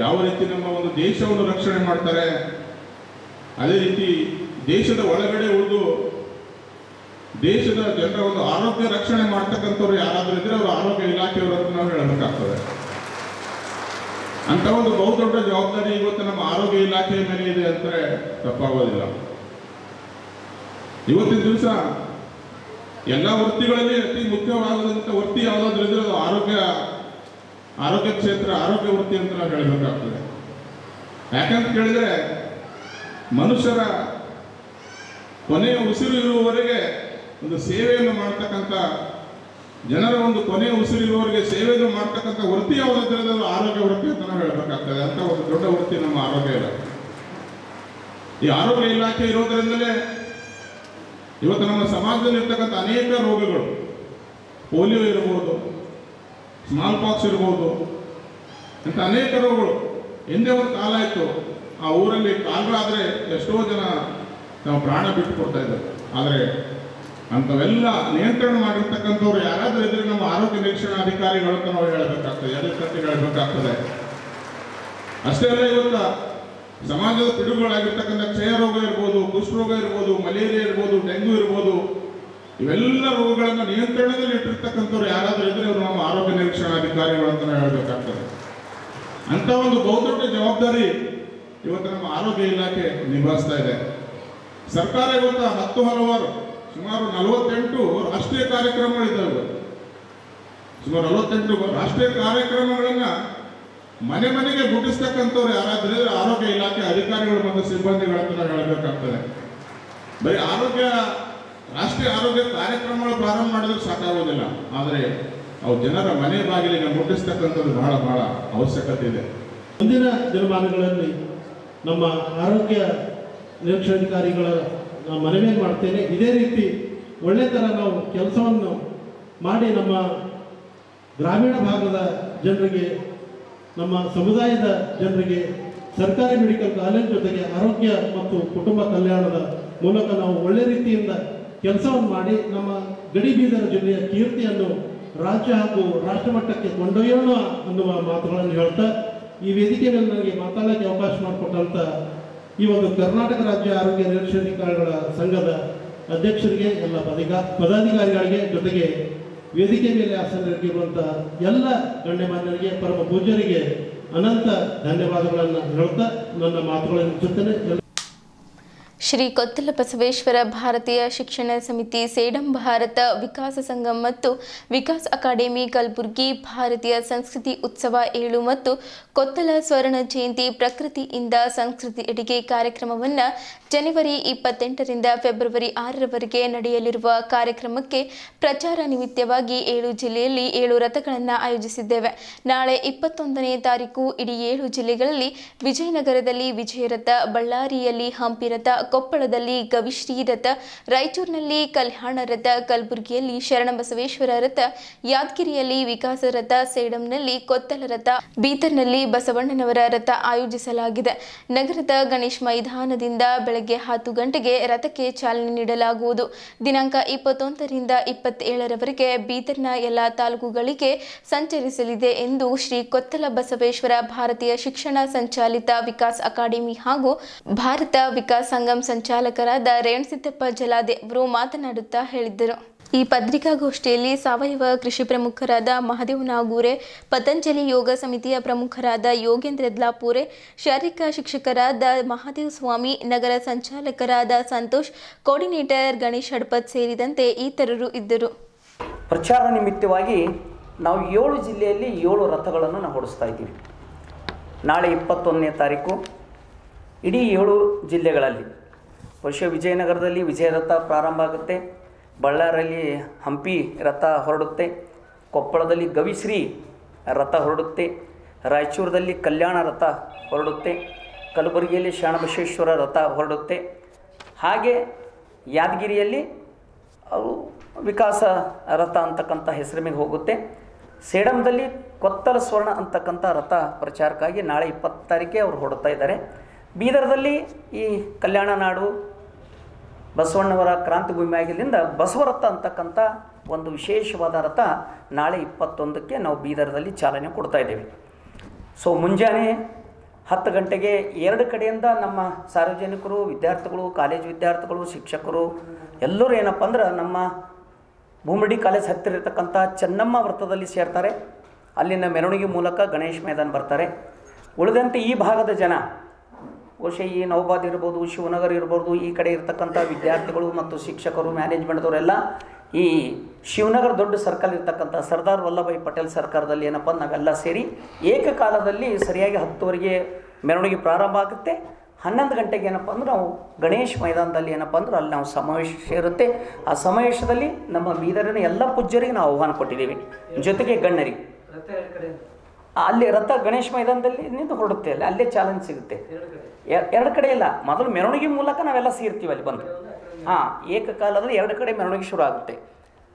ಯಾವ ರೀತಿ ನಮ್ಮ ಒಂದು ದೇಶವನ್ನು ರಕ್ಷಣೆ ಮಾಡ್ತಾರೆ, ಅದೇ ರೀತಿ ದೇಶದ ಒಳಗಡೆ ಉಳಿದು ದೇಶದ ಜನರ ಒಂದು ಆರೋಗ್ಯ ರಕ್ಷಣೆ ಮಾಡ್ತಕ್ಕಂಥವ್ರು ಯಾರಾದರೂ ಇದ್ರೆ ಅವರು ಆರೋಗ್ಯ ಇಲಾಖೆಯವರು ಅಂತ ನಾವು ಹೇಳಬೇಕಾಗ್ತದೆ. ಅಂತ ಒಂದು ಬಹುದೊಡ್ಡ ಜವಾಬ್ದಾರಿ ಇವತ್ತು ನಮ್ಮ ಆರೋಗ್ಯ ಇಲಾಖೆಯ ಮೇಲೆ ಇದೆ ಅಂದರೆ ತಪ್ಪಾಗೋದಿಲ್ಲ. ಇವತ್ತಿನ ದಿವಸ ಎಲ್ಲ ವೃತ್ತಿಗಳಲ್ಲಿ ಅತಿ ಮುಖ್ಯವಾದಂಥ ವೃತ್ತಿ ಯಾವುದಾದ್ರೂ ಇದ್ರೆ ಅದು ಆರೋಗ್ಯ ಕ್ಷೇತ್ರ, ಆರೋಗ್ಯ ವೃತ್ತಿ ಅಂತ ನಾವು ಹೇಳಬೇಕಾಗ್ತದೆ. ಯಾಕಂತ ಕೇಳಿದ್ರೆ ಮನುಷ್ಯರ ಕೊನೆಯ ಉಸಿರು ಇರುವವರೆಗೆ ಒಂದು ಸೇವೆಯನ್ನು ಮಾಡ್ತಕ್ಕಂಥ, ಜನರ ಒಂದು ಕೊನೆಯ ಉಸಿರಿರುವವರೆಗೆ ಸೇವೆಯನ್ನು ಮಾಡ್ತಕ್ಕಂಥ ವೃತ್ತಿ ಯಾವುದಾದ್ರೆ ಅದು ಆರೋಗ್ಯ ವೃತ್ತಿ ಅಂತ ನಾವು ಹೇಳಬೇಕಾಗ್ತದೆ. ಅಂತ ಒಂದು ದೊಡ್ಡ ವೃತ್ತಿ ನಮ್ಮ ಆರೋಗ್ಯ ಇಲಾಖೆ. ಈ ಆರೋಗ್ಯ ಇಲಾಖೆ ಇರೋದರಿಂದಲೇ ಇವತ್ತು ನಮ್ಮ ಸಮಾಜದಲ್ಲಿ ಇರ್ತಕ್ಕಂಥ ಅನೇಕ ರೋಗಗಳು, ಪೋಲಿಯೋ ಇರ್ಬೋದು, ಸ್ಮಾಲ್ ಪಾಕ್ಸ್ ಇರ್ಬೋದು, ಇಂಥ ಅನೇಕ ರೋಗಗಳು ಹಿಂದೆ ಒಂದು ಕಾಲ ಇತ್ತು. ಆ ಊರಲ್ಲಿ ಕಾಲಗಳಾದರೆ ಎಷ್ಟೋ ಜನ ನಾವು ಪ್ರಾಣ ಬಿಟ್ಟು ಕೊಡ್ತಾ ಇದ್ದಾರೆ. ಆದರೆ ಅಂಥವೆಲ್ಲ ನಿಯಂತ್ರಣ ಮಾಡಿರ್ತಕ್ಕಂಥವ್ರು ಯಾರಾದರೂ ಇದ್ರೆ ನಮ್ಮ ಆರೋಗ್ಯ ನಿರೀಕ್ಷಣಾಧಿಕಾರಿಗಳು ಅಂತ ನಾವು ಹೇಳಬೇಕಾಗ್ತದೆ, ಎದೆ ತಟ್ಟಿ ಹೇಳಬೇಕಾಗ್ತದೆ. ಅಷ್ಟೇ ಅಲ್ಲ, ಇವತ್ತು ಸಮಾಜದ ಪಿಡುಗುಗಳಾಗಿರ್ತಕ್ಕಂಥ ಕ್ಷಯ ರೋಗ ಇರ್ಬೋದು, ಕುಷ್ಠರೋಗ ಇರ್ಬೋದು, ಮಲೇರಿಯಾ ಇರ್ಬೋದು, ಡೆಂಗು ಇರ್ಬೋದು, ಇವೆಲ್ಲ ರೋಗಗಳನ್ನು ನಿಯಂತ್ರಣದಲ್ಲಿ ಇಟ್ಟಿರ್ತಕ್ಕಂಥವ್ರು ಯಾರಾದರೂ ಇದ್ರೆ ಅವರು ನಮ್ಮ ಆರೋಗ್ಯ ನಿರೀಕ್ಷಣಾಧಿಕಾರಿಗಳು ಅಂತ ಹೇಳಬೇಕಾಗ್ತದೆ. ಅಂತ ಒಂದು ಬಹುದೊಡ್ಡ ಜವಾಬ್ದಾರಿ ಇವತ್ತು ನಮ್ಮ ಆರೋಗ್ಯ ಇಲಾಖೆ ನಿಭಾಯಿಸ್ತಾ ಇದೆ. ಸರ್ಕಾರ ಇವತ್ತು 10 ಹಲವಾರು ಸುಮಾರು 48 ರಾಷ್ಟ್ರೀಯ ಕಾರ್ಯಕ್ರಮಗಳಿದ್ದಾವೆ. ಸುಮಾರು 48 ರಾಷ್ಟ್ರೀಯ ಕಾರ್ಯಕ್ರಮಗಳನ್ನ ಮನೆ ಮನೆಗೆ ಮುಟ್ಟಿಸ್ತಕ್ಕಂಥವ್ರು ಯಾರಾದ್ರೆ ಆರೋಗ್ಯ ಇಲಾಖೆ ಅಧಿಕಾರಿಗಳು ಮತ್ತು ಸಿಬ್ಬಂದಿಗಳಂತ ನಾವು ಹೇಳಬೇಕಾಗ್ತದೆ. ಬರೀ ರಾಷ್ಟ್ರೀಯ ಆರೋಗ್ಯ ಕಾರ್ಯಕ್ರಮಗಳು ಪ್ರಾರಂಭ ಮಾಡಿದ್ರೆ ಸಾಕಾಗೋದಿಲ್ಲ, ಆದರೆ ಅವು ಜನರ ಮನೆ ಬಾಗಿಲಿಗೆ ಮುಟ್ಟಿಸ್ತಕ್ಕಂಥದ್ದು ಬಹಳ ಬಹಳ ಅವಶ್ಯಕತೆ ಇದೆ. ಮುಂದಿನ ದಿನಮಾನಗಳಲ್ಲಿ ನಮ್ಮ ಆರೋಗ್ಯ ನಿರೀಕ್ಷಣಾಧಿಕಾರಿಗಳ ಮನವಿಯನ್ನು ಮಾಡ್ತೇನೆ, ಇದೇ ರೀತಿ ಒಳ್ಳೆ ಥರ ನಾವು ಕೆಲಸವನ್ನು ಮಾಡಿ ನಮ್ಮ ಗ್ರಾಮೀಣ ಭಾಗದ ಜನರಿಗೆ, ನಮ್ಮ ಸಮುದಾಯದ ಜನರಿಗೆ ಸರ್ಕಾರಿ ಮೆಡಿಕಲ್ ಕಾಲೇಜ್ ಜೊತೆಗೆ ಆರೋಗ್ಯ ಮತ್ತು ಕುಟುಂಬ ಕಲ್ಯಾಣದ ಮೂಲಕ ನಾವು ಒಳ್ಳೆ ರೀತಿಯಿಂದ ಕೆಲಸವನ್ನು ಮಾಡಿ ನಮ್ಮ ಗಡಿ ಬೀದರ ಜಿಲ್ಲೆಯ ಕೀರ್ತಿಯನ್ನು ರಾಜ್ಯ ಹಾಗೂ ರಾಷ್ಟ್ರ ಮಟ್ಟಕ್ಕೆ ಕೊಂಡೊಯ್ಯೋಣ ಅನ್ನುವ ಮಾತುಗಳನ್ನು ಹೇಳ್ತಾ ಈ ವೇದಿಕೆ ಮೇಲೆ ನನಗೆ ಮಾತಾಡೋಕ್ಕೆ ಅವಕಾಶ ಮಾಡಿಕೊಟ್ಟಂಥ ಈ ಒಂದು ಕರ್ನಾಟಕ ರಾಜ್ಯ ಆರೋಗ್ಯ ನಿರೀಕ್ಷಣಾಧಿಕಾರಿಗಳ ಸಂಘದ ಅಧ್ಯಕ್ಷರಿಗೆ, ಎಲ್ಲ ಪದಾಧಿಕಾರಿಗಳಿಗೆ, ಜೊತೆಗೆ ವೇದಿಕೆ ಮೇಲೆ ಆಸನರಿರುವಂಥ ಎಲ್ಲ ಗಣ್ಯಮಾನ್ಯರಿಗೆ ಪರಮ ಪೂಜ್ಯರಿಗೆ ಅನಂತ ಧನ್ಯವಾದಗಳನ್ನು ಹೇಳುತ್ತಾ ನನ್ನ ಮಾತುಗಳನ್ನು ಮುಚ್ಚುತ್ತೇನೆ. ಶ್ರೀ ಕೊತ್ತಲ ಬಸವೇಶ್ವರ ಭಾರತೀಯ ಶಿಕ್ಷಣ ಸಮಿತಿ, ಸೇಡಂ ಭಾರತ ವಿಕಾಸ ಸಂಗಮ್ ಮತ್ತು ವಿಕಾಸ್ ಅಕಾಡೆಮಿ ಕಲಬುರಗಿ ಭಾರತೀಯ ಸಂಸ್ಕೃತಿ ಉತ್ಸವ 7 ಮತ್ತು ಕೊತ್ತಲ ಸ್ವರ್ಣ ಜಯಂತಿ ಪ್ರಕೃತಿಯಿಂದ ಸಂಸ್ಕೃತಿಯೆಡೆಗೆ ಕಾರ್ಯಕ್ರಮವನ್ನು ಜನವರಿ 28ರಿಂದ ಫೆಬ್ರವರಿ 6ರವರೆಗೆ ನಡೆಯಲಿರುವ ಕಾರ್ಯಕ್ರಮಕ್ಕೆ ಪ್ರಚಾರ ನಿಮಿತ್ತವಾಗಿ 7 ಜಿಲ್ಲೆಯಲ್ಲಿ 7 ರಥಗಳನ್ನು ಆಯೋಜಿಸಿದ್ದೇವೆ. ನಾಳೆ 21ನೇ ತಾರೀಕು ಇಡೀ 7 ಜಿಲ್ಲೆಗಳಲ್ಲಿ ವಿಜಯನಗರದಲ್ಲಿ ವಿಜಯ ರಥ, ಬಳ್ಳಾರಿಯಲ್ಲಿ ಹಂಪಿ ರಥ, ಕೊಪ್ಪಳದಲ್ಲಿ ಗವಿಶ್ರೀ ರಥ, ರಾಯಚೂರಿನಲ್ಲಿ ಕಲ್ಯಾಣ ರಥ, ಕಲಬುರಗಿಯಲ್ಲಿ ಶರಣಬಸವೇಶ್ವರ ರಥ, ಯಾದಗಿರಿಯಲ್ಲಿ ವಿಕಾಸ ರಥ, ಸೇಡಂನಲ್ಲಿ ಕೊತ್ತಲ ರಥ, ಬೀದರ್ನಲ್ಲಿ ಬಸವಣ್ಣನವರ ರಥ ಆಯೋಜಿಸಲಾಗಿದೆ. ನಗರದ ಗಣೇಶ್ ಮೈದಾನದಿಂದ ಬೆಳಗ್ಗೆ 10 ಗಂಟೆಗೆ ರಥಕ್ಕೆ ಚಾಲನೆ ನೀಡಲಾಗುವುದು. ದಿನಾಂಕ 21ರಿಂದ 27ರವರೆಗೆ ಬೀದರ್ನ ಎಲ್ಲ ತಾಲೂಕುಗಳಿಗೆ ಸಂಚರಿಸಲಿದೆ ಎಂದು ಶ್ರೀ ಕೊತ್ತಲ ಬಸವೇಶ್ವರ ಭಾರತೀಯ ಶಿಕ್ಷಣ ಸಂಚಾಲಿತ ವಿಕಾಸ್ ಅಕಾಡೆಮಿ ಹಾಗೂ ಭಾರತ ವಿಕಾಸ್ ಸಂಗಮ್ ಸಂಚಾಲಕರಾದ ರೇಣುಸಿದ್ದಪ್ಪ ಜಲಾದೆ ಅವರು ಮಾತನಾಡುತ್ತಾ ಹೇಳಿದ್ದರು. ಈ ಪತ್ರಿಕಾಗೋಷ್ಠಿಯಲ್ಲಿ ಸಾವಯವ ಕೃಷಿ ಪ್ರಮುಖರಾದ ಮಹದೇವ್ ನಾಗೂರೆ, ಪತಂಜಲಿ ಯೋಗ ಸಮಿತಿಯ ಪ್ರಮುಖರಾದ ಯೋಗೇಂದ್ರ ದ್ಲಾಪೂರೆ, ಶಾರೀರಿಕ ಶಿಕ್ಷಕರಾದ ಮಹಾದೇವ್ ಸ್ವಾಮಿ, ನಗರ ಸಂಚಾಲಕರಾದ ಸಂತೋಷ್, ಕೋರ್ಡಿನೇಟರ್ ಗಣೇಶ್ ಹಡ್ಪತ್ ಸೇರಿದಂತೆ ಇತರರು ಇದ್ದರು. ಪ್ರಚಾರ ನಿಮಿತ್ತವಾಗಿ ನಾವು 7 ಜಿಲ್ಲೆಯಲ್ಲಿ 7 ರಥಗಳನ್ನು ನಾವು ಓಡಿಸ್ತಾ ಇದ್ದೀವಿ. ನಾಳೆ 21ನೇ ತಾರೀಕು ಇಡೀ 7 ಜಿಲ್ಲೆಗಳಲ್ಲಿ ವಿಜಯನಗರದಲ್ಲಿ ವಿಜಯ ರಥ ಪ್ರಾರಂಭ ಆಗುತ್ತೆ, ಬಳ್ಳಾರಿಯಲ್ಲಿ ಹಂಪಿ ರಥ ಹೊರಡುತ್ತೆ, ಕೊಪ್ಪಳದಲ್ಲಿ ಗವಿಶ್ರೀ ರಥ ಹೊರಡುತ್ತೆ, ರಾಯಚೂರದಲ್ಲಿ ಕಲ್ಯಾಣ ರಥ ಹೊರಡುತ್ತೆ, ಕಲಬುರಗಿಯಲ್ಲಿ ಶರಣಬಸವೇಶ್ವರ ರಥ ಹೊರಡುತ್ತೆ, ಹಾಗೆ ಯಾದಗಿರಿಯಲ್ಲಿ ವಿಕಾಸ ರಥ ಅಂತಕ್ಕಂಥ ಹೆಸರು ಮೇಲೆ ಹೋಗುತ್ತೆ. ಸೇಡಂದಲ್ಲಿ ಕೊತ್ತಲ ಸ್ವರ್ಣ ಅಂತಕ್ಕಂಥ ರಥ ಪ್ರಚಾರಕ್ಕಾಗಿ ನಾಳೆ 20 ತಾರೀಕಿಗೆ ಅವರು ಹೊರಡ್ತಾ ಇದ್ದಾರೆ. ಬೀದರ್ದಲ್ಲಿ ಈ ಕಲ್ಯಾಣ ನಾಡು ಬಸವಣ್ಣವರ ಕ್ರಾಂತಿ ಭೂಮಿ ಆಗಿದ್ದರಿಂದ ಬಸವರಥ ಅಂತಕ್ಕಂಥ ಒಂದು ವಿಶೇಷವಾದ ರಥ ನಾಳೆ 21ಕ್ಕೆ ನಾವು ಬೀದರ್ದಲ್ಲಿ ಚಾಲನೆ ಕೊಡ್ತಾ ಇದ್ದೇವೆ. ಸೊ ಮುಂಜಾನೆ 10 ಗಂಟೆಗೆ 2 ಕಡೆಯಿಂದ ನಮ್ಮ ಸಾರ್ವಜನಿಕರು, ವಿದ್ಯಾರ್ಥಿಗಳು, ಕಾಲೇಜು ವಿದ್ಯಾರ್ಥಿಗಳು, ಶಿಕ್ಷಕರು ಎಲ್ಲರೂ ಏನಪ್ಪ ಅಂದ್ರೆ ನಮ್ಮ ಭೂಮಡಿ ಕಾಲೇಜ್ ಹತ್ತಿರ ಇರತಕ್ಕಂಥ ಚೆನ್ನಮ್ಮ ವೃತ್ತದಲ್ಲಿ ಸೇರ್ತಾರೆ. ಅಲ್ಲಿನ ಮೆರವಣಿಗೆ ಮೂಲಕ ಗಣೇಶ್ ಮೈದಾನ ಬರ್ತಾರೆ. ಉಳಿದಂತೆ ಈ ಭಾಗದ ಜನ ಬಹುಶಃ ಈ ನೌಬಾದ್ ಇರ್ಬೋದು, ಶಿವನಗರ ಇರ್ಬೋದು, ಈ ಕಡೆ ಇರ್ತಕ್ಕಂಥ ವಿದ್ಯಾರ್ಥಿಗಳು ಮತ್ತು ಶಿಕ್ಷಕರು, ಮ್ಯಾನೇಜ್ಮೆಂಟ್ದವರೆಲ್ಲ ಈ ಶಿವನಗರ ದೊಡ್ಡ ಸರ್ಕಲ್ ಇರ್ತಕ್ಕಂಥ ಸರ್ದಾರ್ ವಲ್ಲಭಾಯಿ ಪಟೇಲ್ ಸರ್ಕಾರದಲ್ಲಿ ಏನಪ್ಪ ನಾವೆಲ್ಲ ಸೇರಿ ಏಕಕಾಲದಲ್ಲಿ ಸರಿಯಾಗಿ 10ವರೆಗೆ ಮೆರವಣಿಗೆ ಪ್ರಾರಂಭ ಆಗುತ್ತೆ. 11 ಗಂಟೆಗೆ ಏನಪ್ಪ ಅಂದ್ರೆ ನಾವು ಗಣೇಶ್ ಮೈದಾನದಲ್ಲಿ ಏನಪ್ಪ ಅಂದ್ರೆ ಅಲ್ಲಿ ನಾವು ಸಮಾವೇಶ ಇರುತ್ತೆ. ಆ ಸಮಾವೇಶದಲ್ಲಿ ನಮ್ಮ ಬೀದರಿನ ಎಲ್ಲ ಪೂಜ್ಯರಿಗೆ ನಾವು ಆಹ್ವಾನ ಕೊಟ್ಟಿದ್ದೀವಿ, ಜೊತೆಗೆ ಗಣ್ಯರಿಗೆ. ಅಲ್ಲಿ ರಥ ಗಣೇಶ್ ಮೈದಾನದಲ್ಲಿ ನಿಂತು ಹೊರಡುತ್ತೆ, ಅಲ್ಲೇ ಚಾಲೆಂಜ್ ಸಿಗುತ್ತೆ. 2 ಕಡೆ ಇಲ್ಲ, ಮೊದಲು ಮೆರವಣಿಗೆ ಮೂಲಕ ನಾವೆಲ್ಲ ಸೇರ್ತೀವಿ ಅಲ್ಲಿ ಬಂದು. ಏಕಕಾಲದಲ್ಲಿ 2 ಕಡೆ ಮೆರವಣಿಗೆ ಶುರು ಆಗುತ್ತೆ.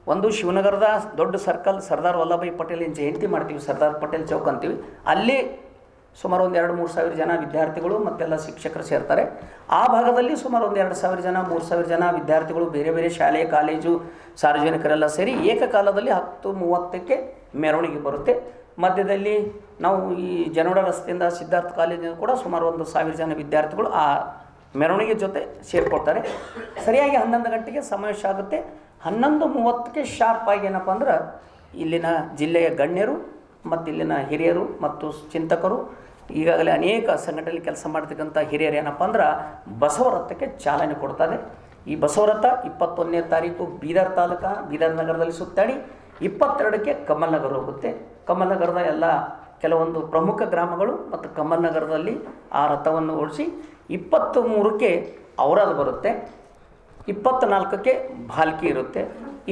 ಒಂದು ಶಿವನಗರದ ದೊಡ್ಡ ಸರ್ಕಲ್ ಸರ್ದಾರ್ ವಲ್ಲಭಾಯಿ ಪಟೇಲಿನ ಜಯಂತಿ ಮಾಡ್ತೀವಿ, ಸರ್ದಾರ್ ಪಟೇಲ್ ಚೌಕ್ ಅಂತೀವಿ. ಅಲ್ಲಿ ಸುಮಾರು ಒಂದು 2-3 ಸಾವಿರ ಜನ ವಿದ್ಯಾರ್ಥಿಗಳು ಮತ್ತೆಲ್ಲ ಶಿಕ್ಷಕರು ಸೇರ್ತಾರೆ. ಆ ಭಾಗದಲ್ಲಿ ಸುಮಾರು ಒಂದು 2,000 ಜನ 3,000 ಜನ ವಿದ್ಯಾರ್ಥಿಗಳು, ಬೇರೆ ಬೇರೆ ಶಾಲೆ ಕಾಲೇಜು ಸಾರ್ವಜನಿಕರೆಲ್ಲ ಸೇರಿ ಏಕಕಾಲದಲ್ಲಿ 10:30ಕ್ಕೆ ಮೆರವಣಿಗೆ ಬರುತ್ತೆ. ಮಧ್ಯದಲ್ಲಿ ನಾವು ಈ ಜನೋಡ ರಸ್ತೆಯಿಂದ ಸಿದ್ಧಾರ್ಥ ಕಾಲೇಜಿನ ಕೂಡ ಸುಮಾರು 1,000 ಜನ ವಿದ್ಯಾರ್ಥಿಗಳು ಆ ಮೆರವಣಿಗೆ ಜೊತೆ ಸೇರಿಕೊಳ್ತಾರೆ. ಸರಿಯಾಗಿ 11 ಗಂಟೆಗೆ ಸಮಾವೇಶ ಆಗುತ್ತೆ. 11:30ಕ್ಕೆ ಶಾರ್ಪ್ ಆಗಿ ಏನಪ್ಪ ಅಂದ್ರೆ ಇಲ್ಲಿನ ಜಿಲ್ಲೆಯ ಗಣ್ಯರು ಮತ್ತು ಇಲ್ಲಿನ ಹಿರಿಯರು ಮತ್ತು ಚಿಂತಕರು, ಈಗಾಗಲೇ ಅನೇಕ ಸಂಘಟನೆಯಲ್ಲಿ ಕೆಲಸ ಮಾಡ್ತಕ್ಕಂಥ ಹಿರಿಯರು ಏನಪ್ಪ ಅಂದ್ರೆ ಬಸವರಥಕ್ಕೆ ಚಾಲನೆ ಕೊಡ್ತಾರೆ. ಈ ಬಸವರಥ 21ನೇ ತಾರೀಕು ಬೀದರ್ ತಾಲೂಕು ಬೀದರ್ ನಗರದಲ್ಲಿ ಸುತ್ತಾಡಿ 22ಕ್ಕೆ ಕಮಲ್ ನಗರ ಹೋಗುತ್ತೆ. ಕಮಲ್ ನಗರದ ಎಲ್ಲ ಕೆಲವೊಂದು ಪ್ರಮುಖ ಗ್ರಾಮಗಳು ಮತ್ತು ಕಮಲ್ ನಗರದಲ್ಲಿ ಆ ರಥವನ್ನು ಓಡಿಸಿ 23ಕ್ಕೆ ಔರಾದ್ ಬರುತ್ತೆ, 24ಕ್ಕೆ ಭಾಲ್ಕಿ ಇರುತ್ತೆ,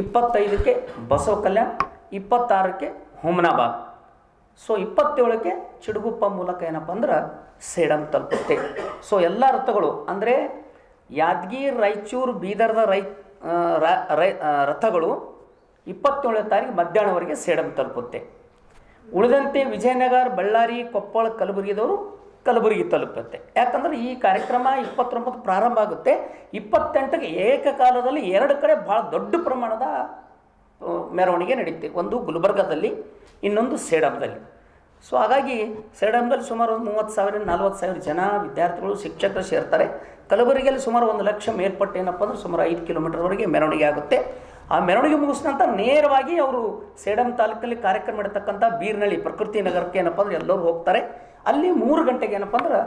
25ಕ್ಕೆ ಬಸವ ಕಲ್ಯಾಣ್, 26ಕ್ಕೆ ಹುಮನಾಬಾದ್. ಸೊ 27ಕ್ಕೆ ಚಿಡುಗುಪ್ಪ ಮೂಲಕ ಏನಪ್ಪ ಅಂದ್ರೆ ಸೇಡಂ ತಲುಪುತ್ತೆ. ಸೊ ಎಲ್ಲ ರಥಗಳು ಅಂದರೆ ಯಾದಗಿರಿ, ರಾಯಚೂರು, ಬೀದರ್ದ ರಥಗಳು 27ನೇ ತಾರೀಕು ಮಧ್ಯಾಹ್ನವರೆಗೆ ಸೇಡಂ ತಲುಪುತ್ತೆ. ಉಳಿದಂತೆ ವಿಜಯನಗರ, ಬಳ್ಳಾರಿ, ಕೊಪ್ಪಳ, ಕಲಬುರಗಿದವರು ಕಲಬುರಗಿ ತಲುಪುತ್ತೆ. ಯಾಕಂದರೆ ಈ ಕಾರ್ಯಕ್ರಮ 29 ಪ್ರಾರಂಭ ಆಗುತ್ತೆ. 28ಕ್ಕೆ ಏಕಕಾಲದಲ್ಲಿ 2 ಕಡೆ ಭಾಳ ದೊಡ್ಡ ಪ್ರಮಾಣದ ಮೆರವಣಿಗೆ ನಡೆಯುತ್ತೆ. ಒಂದು ಗುಲ್ಬರ್ಗಾದಲ್ಲಿ, ಇನ್ನೊಂದು ಸೇಡಂದಲ್ಲಿ. ಸೊ ಹಾಗಾಗಿ ಸೇಡಂದಲ್ಲಿ ಸುಮಾರು 30,000-40,000 ಜನ ವಿದ್ಯಾರ್ಥಿಗಳು ಶಿಕ್ಷಕರು ಸೇರ್ತಾರೆ. ಕಲಬುರಗಿಯಲ್ಲಿ ಸುಮಾರು 1 ಲಕ್ಷ ಮೇಲ್ಪಟ್ಟು ಏನಪ್ಪ ಅಂದ್ರೆ ಸುಮಾರು 5 ಕಿಲೋಮೀಟರ್ವರೆಗೆ ಮೆರವಣಿಗೆ ಆಗುತ್ತೆ. ಆ ಮೆರವಣಿಗೆ ಮುಗಿಸಿದ ನಂತರ ನೇರವಾಗಿ ಅವರು ಸೇಡಂ ತಾಲೂಕಿನಲ್ಲಿ ಕಾರ್ಯಕ್ರಮ ಮಾಡತಕ್ಕಂಥ ಬೀರ್ನಳ್ಳಿ ಪ್ರಕೃತಿ ನಗರಕ್ಕೆ ಏನಪ್ಪ ಅಂದ್ರೆ ಎಲ್ಲರೂ ಹೋಗ್ತಾರೆ. ಅಲ್ಲಿ 3 ಗಂಟೆಗೆ ಏನಪ್ಪ ಅಂದ್ರೆ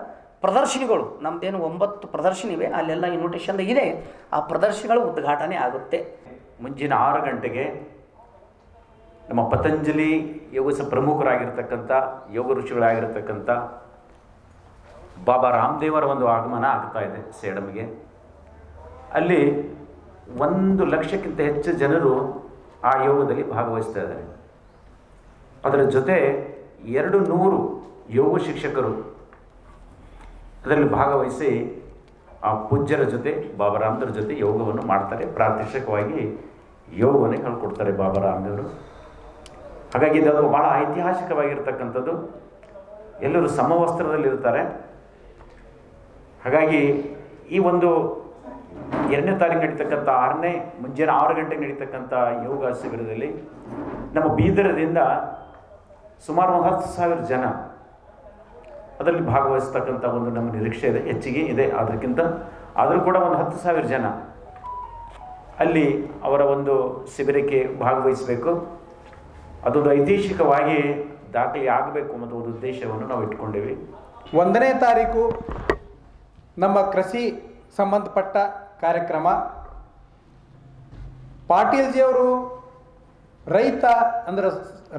ಪ್ರದರ್ಶನಿಗಳು, ನಮ್ಮದೇನು 9 ಪ್ರದರ್ಶನ ಇವೆ, ಅಲ್ಲೆಲ್ಲ ಇನ್ವಿಟೇಷನ್ ಇದೆ. ಆ ಪ್ರದರ್ಶನಗಳು ಉದ್ಘಾಟನೆ ಆಗುತ್ತೆ. ಮುಂಜಿನ 6 ಗಂಟೆಗೆ ನಮ್ಮ ಪತಂಜಲಿ ಯೋಗ ಪ್ರಮುಖರಾಗಿರ್ತಕ್ಕಂಥ ಯೋಗ ಋಷಿಗಳಾಗಿರ್ತಕ್ಕಂಥ ಬಾಬಾ ರಾಮದೇವರ ಒಂದು ಆಗಮನ ಆಗ್ತಾ ಇದೆ ಸೇಡಂಗೆ. ಅಲ್ಲಿ 1 ಲಕ್ಷಕ್ಕಿಂತ ಹೆಚ್ಚು ಜನರು ಆ ಯೋಗದಲ್ಲಿ ಭಾಗವಹಿಸ್ತಾ ಇದ್ದಾರೆ. ಅದರ ಜೊತೆ 200 ಯೋಗ ಶಿಕ್ಷಕರು ಅದರಲ್ಲಿ ಭಾಗವಹಿಸಿ ಆ ಪೂಜ್ಯರ ಜೊತೆ ಬಾಬಾ ರಾಮದೇವ್ರ ಜೊತೆ ಯೋಗವನ್ನು ಮಾಡ್ತಾರೆ. ಪ್ರಾತ್ಯಕ್ಷಿಕವಾಗಿ ಯೋಗವನ್ನು ಹೇಳ್ಕೊಡ್ತಾರೆ ಬಾಬಾ ರಾಮದೇವರು. ಹಾಗಾಗಿ ಇದು ಭಾಳ ಐತಿಹಾಸಿಕವಾಗಿರ್ತಕ್ಕಂಥದ್ದು. ಎಲ್ಲರೂ ಸಮವಸ್ತ್ರದಲ್ಲಿರ್ತಾರೆ. ಹಾಗಾಗಿ ಈ ಒಂದು 2ನೇ ತಾರೀಕು ನಡೀತಕ್ಕಂಥ ಮುಂಜಾನೆ 6 ಗಂಟೆಗೆ ನಡೀತಕ್ಕಂಥ ಯೋಗ ಶಿಬಿರದಲ್ಲಿ ನಮ್ಮ ಬೀದರದಿಂದ ಸುಮಾರು 10,000 ಜನ ಅದರಲ್ಲಿ ಭಾಗವಹಿಸ್ತಕ್ಕಂಥ ಒಂದು ನಮ್ಮ ನಿರೀಕ್ಷೆ ಇದೆ, ಹೆಚ್ಚಿಗೆ ಇದೆ. ಆದರೂ ಕೂಡ ಒಂದು 10,000 ಜನ ಅಲ್ಲಿ ಅವರ ಒಂದು ಶಿಬಿರಕ್ಕೆ ಭಾಗವಹಿಸಬೇಕು. ಅದೊಂದು ಐತಿಹಾಸಿಕವಾಗಿ ದಾಖಲೆ ಆಗಬೇಕು ಅನ್ನೋ ಒಂದು ಉದ್ದೇಶವನ್ನು ನಾವು ಇಟ್ಕೊಂಡೇವೆ. 1ನೇ ತಾರೀಕು ನಮ್ಮ ಕೃಷಿ ಸಂಬಂಧಪಟ್ಟ ಕಾರ್ಯಕ್ರಮ. ಪಾಟೀಲ್ಜಿಯವರು ರೈತ ಅಂದ್ರೆ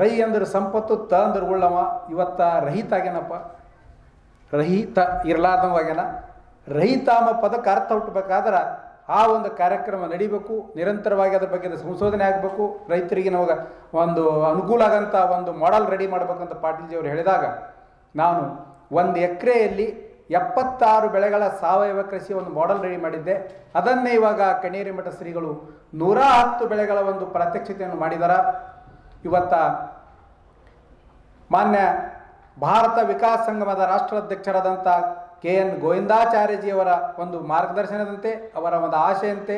ರೈ ಅಂದ್ರೆ ಸಂಪತ್ತು, ತ ಅಂದ್ರೆ ಉಳ್ಳವ. ಇವತ್ತ ರಹಿತ ಆಗ್ಯಾನಪ್ಪ, ರಹಿತ ಇರಲಾರ್ದವಾಗ್ಯಾನ. ರಹಿತ ಅನ್ನೋ ಪದಕ್ಕೆ ಅರ್ಥ ಹುಟ್ಟಬೇಕಾದ್ರೆ ಆ ಒಂದು ಕಾರ್ಯಕ್ರಮ ನಡಿಬೇಕು. ನಿರಂತರವಾಗಿ ಅದ್ರ ಬಗ್ಗೆ ಸಂಶೋಧನೆ ಆಗಬೇಕು. ರೈತರಿಗೆ ನಮಗೆ ಒಂದು ಅನುಕೂಲ ಆಗೋಂಥ ಒಂದು ಮಾಡೆಲ್ ರೆಡಿ ಮಾಡಬೇಕಂತ ಪಾಟೀಲ್ಜಿಯವರು ಹೇಳಿದಾಗ ನಾನು 1 ಎಕರೆಯಲ್ಲಿ 76 ಬೆಳೆಗಳ ಸಾವಯವ ಕೃಷಿ ಒಂದು ಮಾಡೆಲ್ ರೆಡಿ ಮಾಡಿದ್ದೆ. ಅದನ್ನೇ ಇವಾಗ ಕಣೇರಿ ಮಠ ಶ್ರೀಗಳು 110 ಬೆಳೆಗಳ ಒಂದು ಪ್ರಾತ್ಯಕ್ಷಿತೆಯನ್ನು ಮಾಡಿದ್ದಾರೆ. ಇವತ್ತ ಮಾನ್ಯ ಭಾರತ ವಿಕಾಸ ಸಂಗಮದ ರಾಷ್ಟ್ರಾಧ್ಯಕ್ಷರಾದಂಥ KN ಗೋವಿಂದಾಚಾರ್ಯಜಿಯವರ ಒಂದು ಮಾರ್ಗದರ್ಶನದಂತೆ, ಅವರ ಒಂದು ಆಶೆಯಂತೆ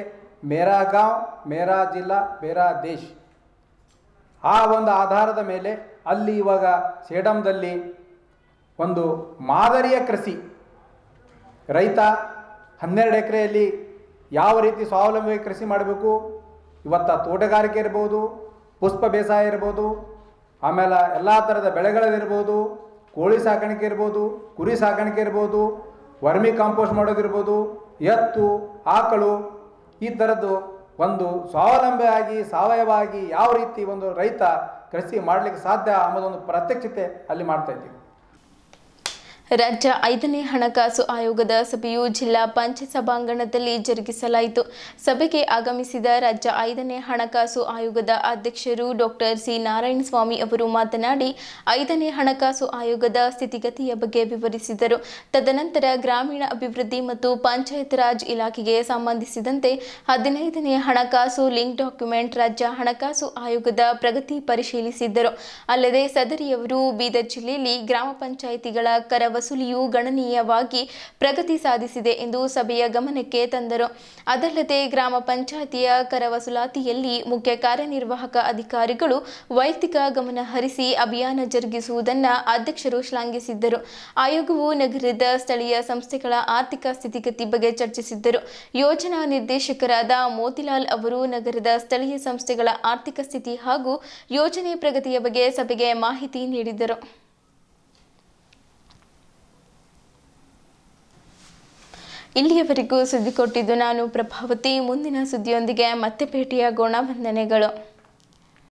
ಮೇರಾ ಗಾಂವ್ ಮೇರಾ ಜಿಲ್ಲಾ ಮೇರಾ ದೇಶ್, ಆ ಒಂದು ಆಧಾರದ ಮೇಲೆ ಅಲ್ಲಿ ಇವಾಗ ಸೇಡಂದಲ್ಲಿ ಒಂದು ಮಾದರಿಯ ಕೃಷಿ ರೈತ 12 ಎಕರೆಯಲ್ಲಿ ಯಾವ ರೀತಿ ಸ್ವಾವಲಂಬಿ ಕೃಷಿ ಮಾಡಬೇಕು. ಇವತ್ತು ತೋಟಗಾರಿಕೆ ಇರ್ಬೋದು, ಪುಷ್ಪ ಬೇಸಾಯ ಇರ್ಬೋದು, ಆಮೇಲೆ ಎಲ್ಲ ಥರದ ಬೆಳೆಗಳದಿರ್ಬೋದು, ಕೋಳಿ ಸಾಕಾಣಿಕೆ ಇರ್ಬೋದು, ಕುರಿ ಸಾಕಾಣಿಕೆ ಇರ್ಬೋದು, ವರ್ಮಿ ಕಾಂಪೋಸ್ಟ್ ಮಾಡೋದಿರ್ಬೋದು, ಎತ್ತು ಆಕಳು, ಈ ಥರದ್ದು ಒಂದು ಸ್ವಾವಲಂಬಿಯಾಗಿ ಸಾವಯವಾಗಿ ಯಾವ ರೀತಿ ಒಂದು ರೈತ ಕೃಷಿ ಮಾಡಲಿಕ್ಕೆ ಸಾಧ್ಯ ಅನ್ನೋದೊಂದು ಪ್ರಾತ್ಯಕ್ಷಿತೆ ಅಲ್ಲಿ ಮಾಡ್ತಾ ಇದ್ದೀವಿ. ರಾಜ್ಯ 5ನೇ ಹಣಕಾಸು ಆಯೋಗದ ಸಭೆಯು ಜಿಲ್ಲಾ ಪಂಚಾಯತ್ ಸಭಾಂಗಣದಲ್ಲಿ ಜರುಗಿಸಲಾಯಿತು. ಸಭೆಗೆ ಆಗಮಿಸಿದ ರಾಜ್ಯ 5ನೇ ಹಣಕಾಸು ಆಯೋಗದ ಅಧ್ಯಕ್ಷರು ಡಾಕ್ಟರ್ ಸಿ ನಾರಾಯಣಸ್ವಾಮಿ ಅವರು ಮಾತನಾಡಿ 5ನೇ ಹಣಕಾಸು ಆಯೋಗದ ಸ್ಥಿತಿಗತಿಯ ಬಗ್ಗೆ ವಿವರಿಸಿದರು. ತದನಂತರ ಗ್ರಾಮೀಣ ಅಭಿವೃದ್ಧಿ ಮತ್ತು ಪಂಚಾಯತ್ ರಾಜ್ ಇಲಾಖೆಗೆ ಸಂಬಂಧಿಸಿದಂತೆ 15ನೇ ಹಣಕಾಸು ಲಿಂಕ್ ಡಾಕ್ಯುಮೆಂಟ್ ರಾಜ್ಯ ಹಣಕಾಸು ಆಯೋಗದ ಪ್ರಗತಿ ಪರಿಶೀಲಿಸಿದ್ದರು. ಅಲ್ಲದೆ ಸದರಿಯವರು ಬೀದರ್ ಜಿಲ್ಲೆಯಲ್ಲಿ ಗ್ರಾಮ ಪಂಚಾಯಿತಿಗಳ ಕರ ವಸೂಲಿಯು ಗಣನೀಯವಾಗಿ ಪ್ರಗತಿ ಸಾಧಿಸಿದೆ ಎಂದು ಸಭೆಯ ಗಮನಕ್ಕೆ ತಂದರು. ಅದಲ್ಲದೆ ಗ್ರಾಮ ಪಂಚಾಯಿತಿಯ ಕರ ವಸೂಲಾತಿಯಲ್ಲಿ ಮುಖ್ಯ ಕಾರ್ಯನಿರ್ವಾಹಕ ಅಧಿಕಾರಿಗಳು ವೈಯಕ್ತಿಕ ಗಮನ ಹರಿಸಿ ಅಭಿಯಾನ ಜರುಗಿಸುವುದನ್ನು ಅಧ್ಯಕ್ಷರು ಶ್ಲಾಘಿಸಿದ್ದರು. ಆಯೋಗವು ನಗರದ ಸ್ಥಳೀಯ ಸಂಸ್ಥೆಗಳ ಆರ್ಥಿಕ ಸ್ಥಿತಿಗತಿ ಬಗ್ಗೆ ಚರ್ಚಿಸಿದ್ದರು. ಯೋಜನಾ ನಿರ್ದೇಶಕರಾದ ಮೋತಿಲಾಲ್ ಅವರು ನಗರದ ಸ್ಥಳೀಯ ಸಂಸ್ಥೆಗಳ ಆರ್ಥಿಕ ಸ್ಥಿತಿ ಹಾಗೂ ಯೋಜನೆ ಪ್ರಗತಿಯ ಬಗ್ಗೆ ಸಭೆಗೆ ಮಾಹಿತಿ ನೀಡಿದರು. ಇಲ್ಲಿಯವರೆಗೂ ಸುದ್ದಿ ಕೊಟ್ಟಿದ್ದು ನಾನು ಪ್ರಭಾವತಿ. ಮುಂದಿನ ಸುದ್ದಿಯೊಂದಿಗೆ ಮತ್ತೆ ಭೇಟಿಯಾಗೋಣ. ವಂದನೆಗಳು.